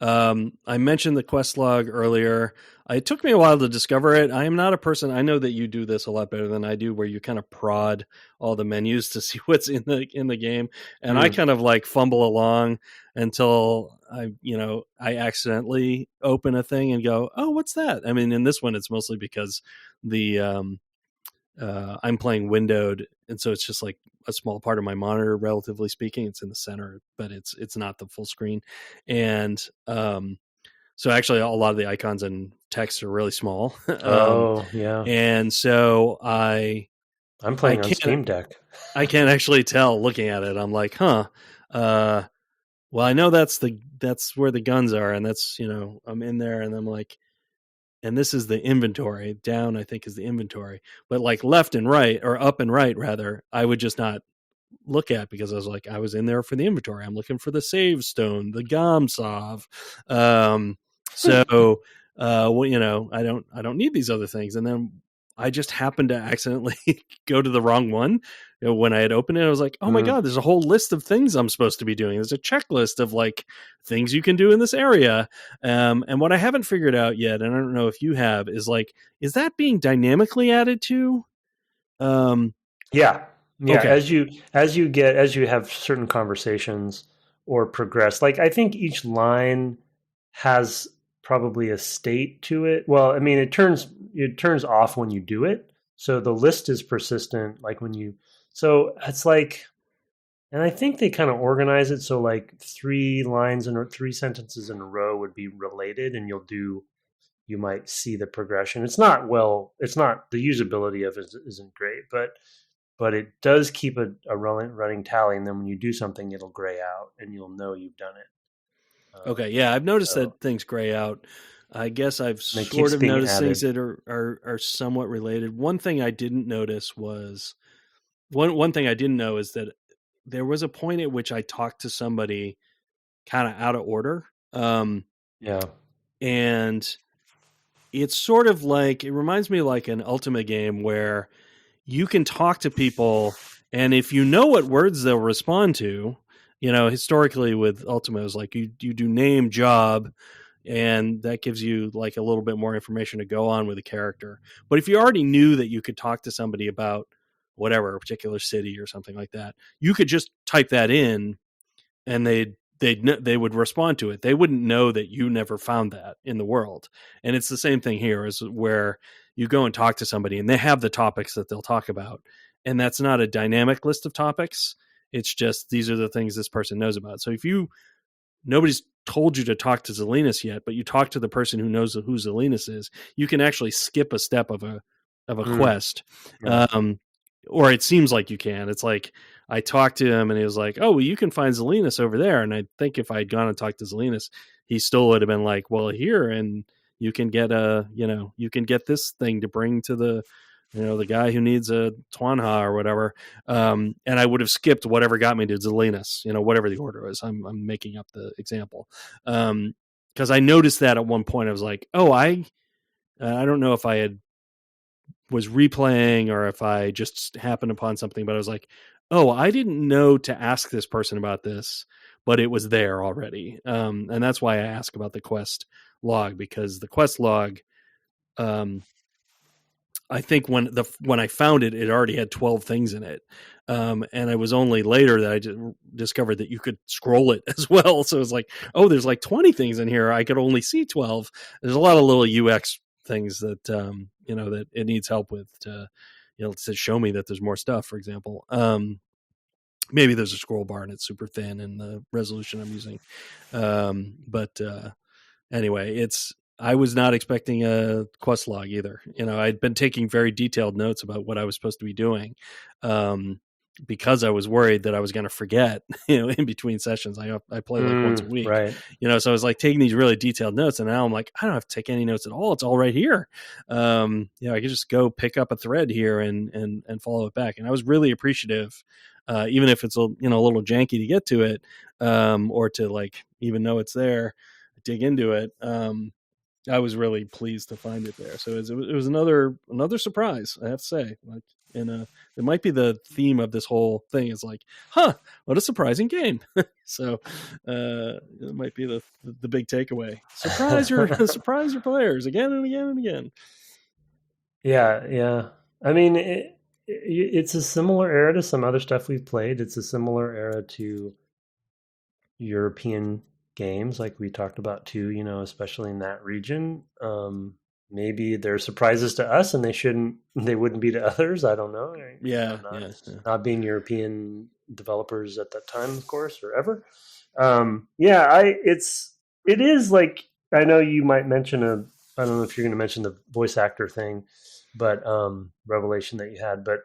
I mentioned the quest log earlier. It took me a while to discover it. I am not a person. I know that you do this a lot better than I do, where you kind of prod all the menus to see what's in the game, and I kind of like fumble along until I accidentally open a thing and go, oh, what's that? I mean, in this one, it's mostly because I'm playing windowed, and so it's just like a small part of my monitor, relatively speaking. It's in the center, but it's not the full screen. And so actually a lot of the icons and text are really small. Yeah. And so I'm playing on Steam Deck. I can't actually tell looking at it. I'm like, well, I know that's where the guns are, and that's, I'm in there, and I'm like, and this is the inventory. Down, I think, is the inventory. But like left and right, or up and right rather, I would just not look at, because I was like, I was in there for the inventory. I'm looking for the save stone, the Gomsov. So well, I don't need these other things. And then I just happened to accidentally go to the wrong one. When I had opened it, I was like, oh my God, there's a whole list of things I'm supposed to be doing. There's a checklist of like things you can do in this area. And what I haven't figured out yet, and I don't know if you have, is like, is that being dynamically added to? Yeah. Okay. As you have certain conversations or progress, like I think each line has probably a state to it. Well, I mean, it turns off when you do it. So the list is persistent, like so it's like, and I think they kind of organize it so like 3 sentences in a row would be related, and you might see the progression. It's not the usability of it isn't great, but it does keep a running tally, and then when you do something, it'll gray out, and you'll know you've done it. Okay, yeah, I've noticed that things gray out. I guess I've sort of noticed things that are somewhat related. One thing I didn't notice was one thing I didn't know is that there was a point at which I talked to somebody kind of out of order. Yeah, and it's sort of like, it reminds me like an Ultima game where you can talk to people, and if you know what words they'll respond to, historically with Ultima is like you do name, job, and that gives you like a little bit more information to go on with a character. But if you already knew that you could talk to somebody about whatever, a particular city or something like that, you could just type that in, and they would respond to it. They wouldn't know that you never found that in the world. And it's the same thing here, is where you go and talk to somebody and they have the topics that they'll talk about. And that's not a dynamic list of topics. It's just, these are the things this person knows about. So if nobody's told you to talk to Zelinus yet, but you talk to the person who knows who Zelinus is, you can actually skip a step of a quest. Yeah. Or it seems like you can. It's like, I talked to him and he was like, oh, well, you can find Zelinus over there. And I think if I had gone and talked to Zelinus, he still would have been like, well, here, and you can get you can get this thing to bring to the guy who needs a twon-ha or whatever. And I would have skipped whatever got me to Zelinus, whatever the order was. I'm making up the example. Cause I noticed that at one point. I was like, oh, I don't know if I was replaying or if I just happened upon something, but I was like, oh, I didn't know to ask this person about this, but it was there already. And that's why I ask about the quest log, because the quest log, I think when I found it, it already had 12 things in it. And it was only later that I discovered that you could scroll it as well. So it was like, oh, there's like 20 things in here. I could only see 12. There's a lot of little UX things that, that it needs help with to show me that there's more stuff, for example. Maybe there's a scroll bar and it's super thin in the resolution I'm using. But anyway, I was not expecting a quest log either. I'd been taking very detailed notes about what I was supposed to be doing, because I was worried that I was going to forget, in between sessions. I play like once a week, right. So I was like taking these really detailed notes, and now I'm like, I don't have to take any notes at all. It's all right here. I could just go pick up a thread here and follow it back. And I was really appreciative, even if it's a little janky to get to it, or to like even know it's there, dig into it. I was really pleased to find it there. So it was another surprise, I have to say. Like, and it might be the theme of this whole thing is like, what a surprising game. So it might be the big takeaway. Surprise your players again and again and again. Yeah. I mean, it's a similar era to some other stuff we've played. It's a similar era to European games like we talked about too, especially in that region. Maybe they're surprises to us and they wouldn't be to others. I don't know. Yeah. Not being European developers at that time, of course, or ever. It is like, I know you might mention I don't know if you're going to mention the voice actor thing, but revelation that you had, but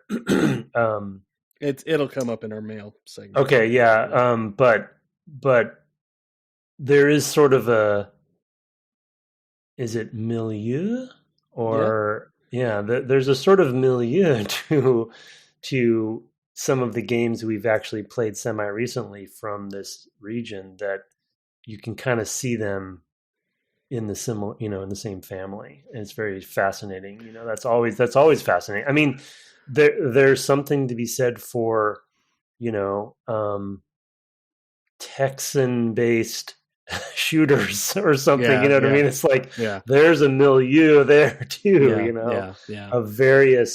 it'll come up in our mail segment. Okay. Yeah. But there is sort of is it milieu or there's a sort of milieu to some of the games we've actually played semi recently from this region, that you can kind of see them in the similar, in the same family. And it's very fascinating. That's always fascinating. I mean, there's something to be said for, you know, Texan-based shooters or something. You know what I mean? It's like there's a milieu there too. Of a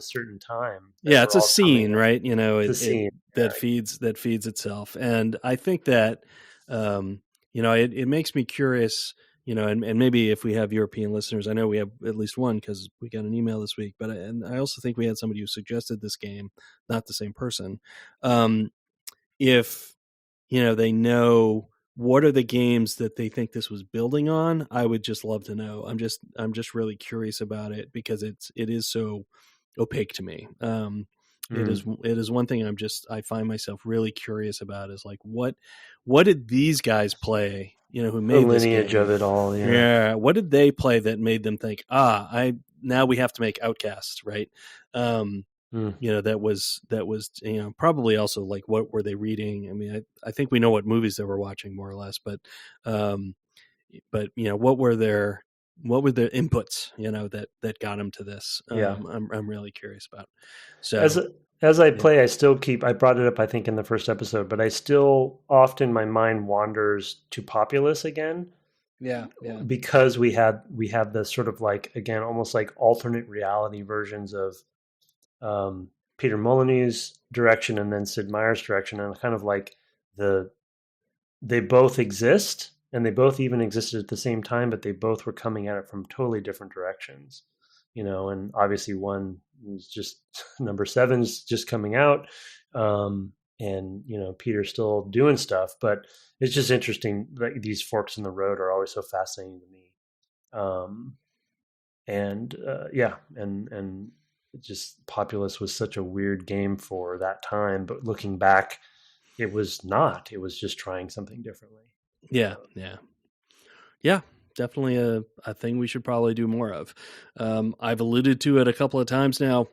certain time. It's a scene, right? It's a scene that feeds itself, and I think that it makes me curious. And maybe if we have European listeners, I know we have at least one because we got an email this week. But I also think we had somebody who suggested this game, not the same person. If they know what are the games that they think this was building on, I would just love to know. I'm just really curious about it because it is so opaque to me. It is one thing I find myself really curious about is like what did these guys play? Who made the lineage of it all? Yeah. What did they play that made them think, now we have to make Outcast, right? That was probably also like what were they reading? I mean, I think we know what movies they were watching more or less, but what were their inputs, that got them to this? I'm really curious about. So as I play, I brought it up, I think, in the first episode, but I still often my mind wanders to Populous again. Yeah. Because we have the sort of like, again, almost like alternate reality versions of Peter Molyneux's direction and then Sid Meier's direction, and kind of like they both exist and they both even existed at the same time, but they both were coming at it from totally different directions. And obviously one is just number 7's just coming out, and Peter's still doing stuff, but it's just interesting that these forks in the road are always so fascinating to me. And just Populous was such a weird game for that time, but looking back, it was not. It was just trying something differently. Yeah. Definitely a thing we should probably do more of. I've alluded to it a couple of times now,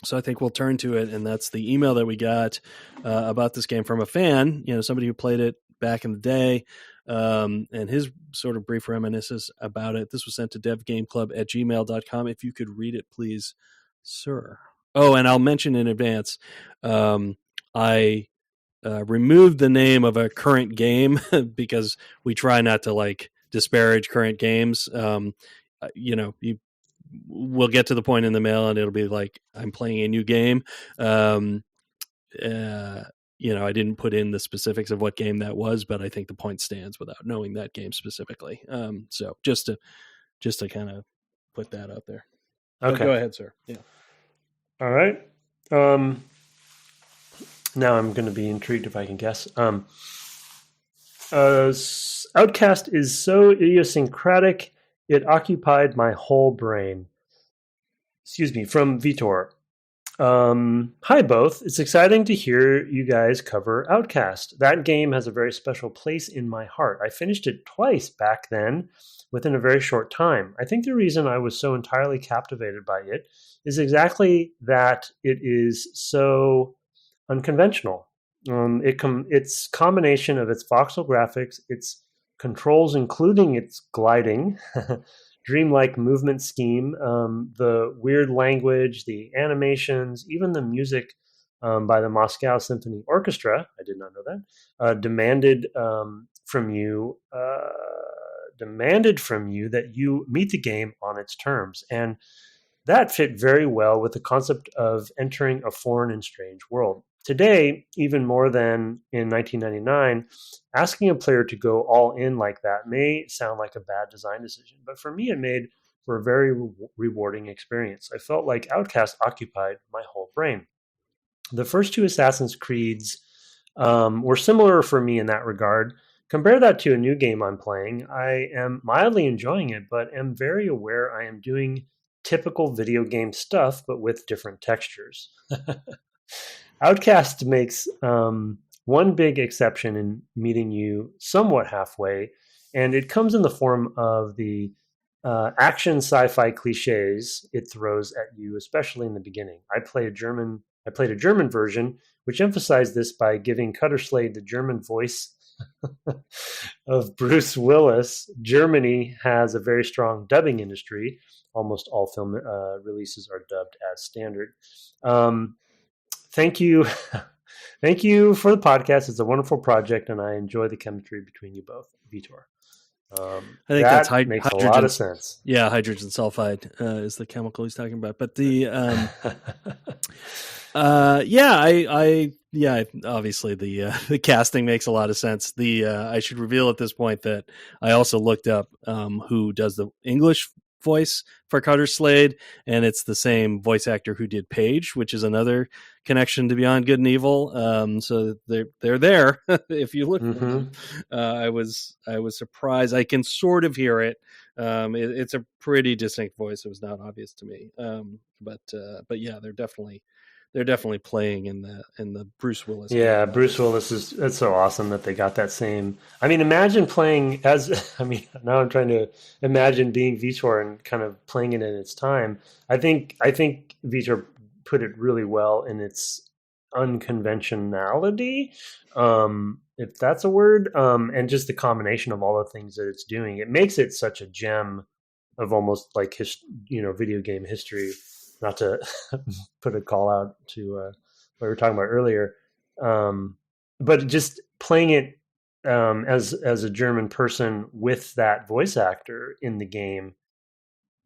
so I think we'll turn to it, and that's the email that we got about this game from a fan, somebody who played it back in the day, and his sort of brief reminiscence about it. This was sent to devgameclub@gmail.com. If you could read it, please, sir. Oh, and I'll mention in advance, I removed the name of a current game because we try not to disparage current games. We'll get to the point in the mail and it'll be like, I'm playing a new game. I didn't put in the specifics of what game that was, but I think the point stands without knowing that game specifically. So just to kind of put that out there. Okay. Go ahead, sir. Yeah. All right. Now I'm going to be intrigued if I can guess. Outcast is so idiosyncratic, it occupied my whole brain. Excuse me, from Vitor. Hi, both. It's exciting to hear you guys cover Outcast. That game has a very special place in my heart. I finished it twice back then within a very short time. I think the reason I was so entirely captivated by it is exactly that it is so unconventional. Its combination of its voxel graphics, its controls, including its gliding, dreamlike movement scheme, the weird language, the animations, even the music by the Moscow Symphony Orchestra, I did not know that, demanded from you that you meet the game on its terms. And that fit very well with the concept of entering a foreign and strange world. Today, even more than in 1999, asking a player to go all in like that may sound like a bad design decision, but for me, it made for a very rewarding experience. I felt like Outcast occupied my whole brain. The first two Assassin's Creeds were similar for me in that regard. Compare that to a new game I'm playing. I am mildly enjoying it, but am very aware I am doing typical video game stuff, but with different textures. Outcast makes one big exception in meeting you somewhat halfway, and it comes in the form of the action sci-fi cliches it throws at you, especially in the beginning. I play a German I played a German version, which emphasized this by giving Cutter Slade the German voice of Bruce Willis. Germany has a very strong dubbing industry. Almost all film releases are dubbed as standard. Thank you. Thank you for the podcast. It's a wonderful project, and I enjoy the chemistry between you both, Vitor. I think that makes a lot of sense. Yeah, hydrogen sulfide is the chemical he's talking about. But the obviously the casting makes a lot of sense. I should reveal at this point that I also looked up who does the English voice for Cutter Slade, and it's the same voice actor who did Pey'j, which is another connection to Beyond Good and Evil. So they're there if you look for them. I was surprised. I can sort of hear it. It's a pretty distinct voice. It was not obvious to me. But yeah, they're definitely playing in the Bruce Willis. Yeah, game. Bruce Willis it's so awesome that they got that same. I mean, imagine playing now I'm trying to imagine being Vitor and kind of playing it in its time. I think Vitor put it really well in its unconventionality, if that's a word, and just the combination of all the things that it's doing. It makes it such a gem of almost like video game history. Not to put a call out to what we were talking about earlier, but just playing it as a German person with that voice actor in the game,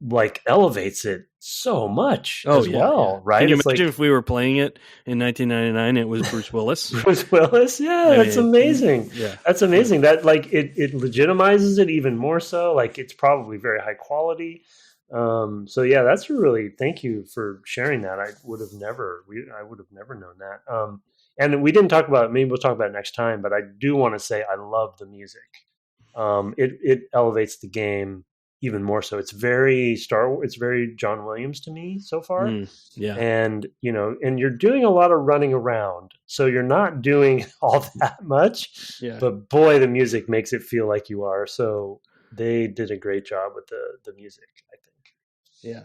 like elevates it so much well, right? Can you imagine if we were playing it in 1999? It was Bruce Willis. Bruce Willis, yeah, that's amazing. Yeah, that's amazing. That like it legitimizes it even more so. Like it's probably very high quality. So yeah, that's really, thank you for sharing that. I would have never known that. And we didn't talk about it, maybe we'll talk about it next time, but I do want to say I love the music. It elevates the game even more so. It's very it's very John Williams to me so far. Yeah. And and you're doing a lot of running around, so you're not doing all that much. Yeah. But boy, the music makes it feel like you are. So they did a great job with the music, I think.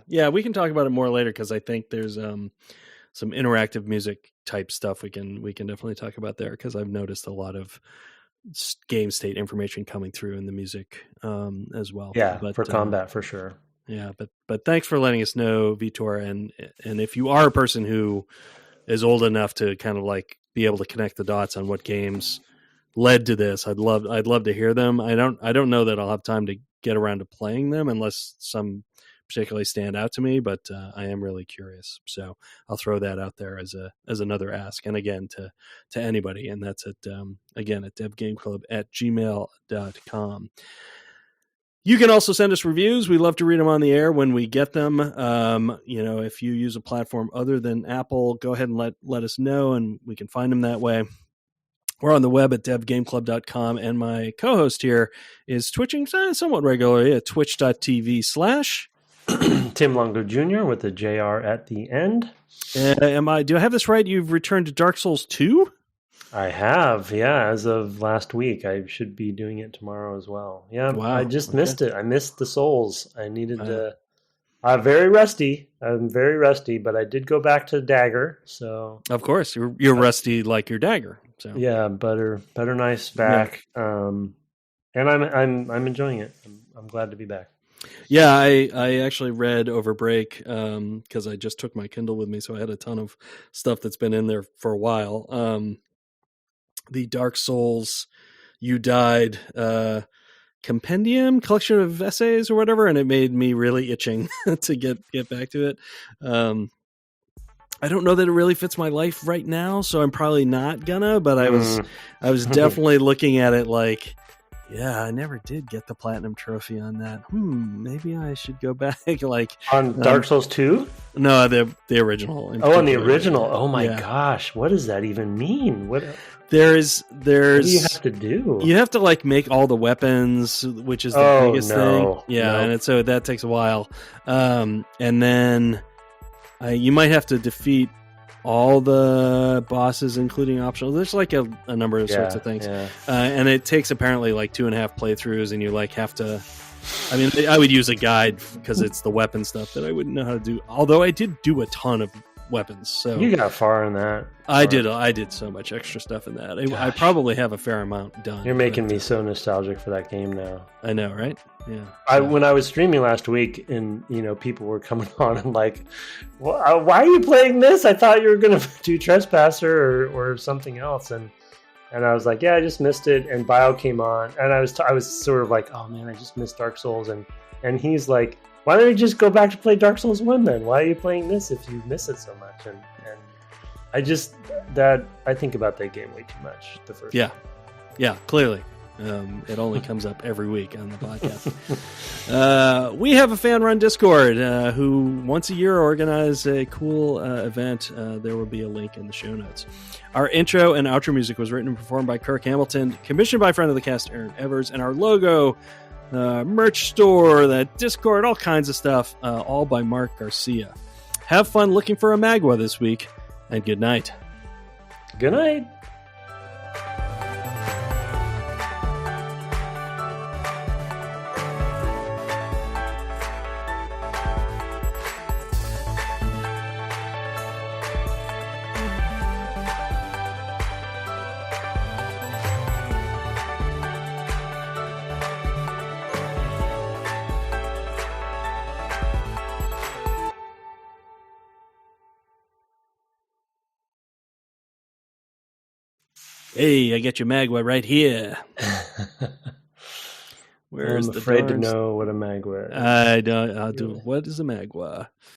Yeah, we can talk about it more later because I think there's some interactive music type stuff we can definitely talk about there, because I've noticed a lot of game state information coming through in the music as well. Yeah, but, for combat for sure. Yeah, but thanks for letting us know, Vitor. And if you are a person who is old enough to kind of like be able to connect the dots on what games led to this, I'd love to hear them. I don't know that I'll have time to get around to playing them unless some particularly stand out to me, but I am really curious. So I'll throw that out there as another ask. And again, to anybody, and that's at devgameclub@gmail.com. You can also send us reviews. We love to read them on the air when we get them. If you use a platform other than Apple, go ahead and let us know, and we can find them that way. We're on the web at devgameclub.com, and my co-host here is twitching somewhat regularly at twitch.tv/ Tim Longo Jr. with a JR at the end. Do I have this right? You've returned to Dark Souls 2? I have, yeah. As of last week, I should be doing it tomorrow as well. Yeah, wow. I just missed it. I missed the Souls. I needed to. I'm very rusty. But I did go back to Dagger. So of course, you're rusty like your Dagger. So yeah, better nice back. Yeah. And I'm enjoying it. I'm glad to be back. Yeah, I actually read over break because I just took my Kindle with me, so I had a ton of stuff that's been in there for a while. The Dark Souls You Died compendium, collection of essays or whatever, and it made me really itching to get back to it. I don't know that it really fits my life right now, so I'm probably not gonna, but I was definitely looking at it like, yeah, I never did get the platinum trophy on that. Maybe I should go back. Like on Dark Souls 2? No, the original. On the original. Oh my gosh, what does that even mean? What there's what do you have to do? You have to like make all the weapons, which is the biggest thing. Yeah, and so that takes a while. And then you might have to defeat all the bosses, including optional. There's like a number of sorts of things. Yeah. And it takes apparently like 2.5 playthroughs, and you like have to. I mean, I would use a guide because it's the weapon stuff that I wouldn't know how to do. Although I did do a ton of weapons. So you got far in that. I did so much extra stuff in that. I probably have a fair amount done. You're making me so nostalgic for that game now. I know, right? Yeah. When I was streaming last week, and people were coming on and like, well, why are you playing this? I thought you were going to do Trespasser or something else, and I was like, yeah, I just missed it. And Bio came on, and I was sort of like, oh man, I just missed Dark Souls, and he's like, why don't you just go back to play Dark Souls 1 then? Why are you playing this if you miss it so much? And I think about that game way too much. The first time. Yeah, clearly. It only comes up every week on the podcast. We have a fan-run Discord who once a year organize a cool event. There will be a link in the show notes. Our intro and outro music was written and performed by Kirk Hamilton, commissioned by friend of the cast Aaron Evers, and our logo, merch store, the Discord, all kinds of stuff, all by Mark Garcia. Have fun looking for a Magua this week, and good night. Good night. Hey, I got your Magua right here. I'm afraid to know what a Magua is. I don't. What is a Magua?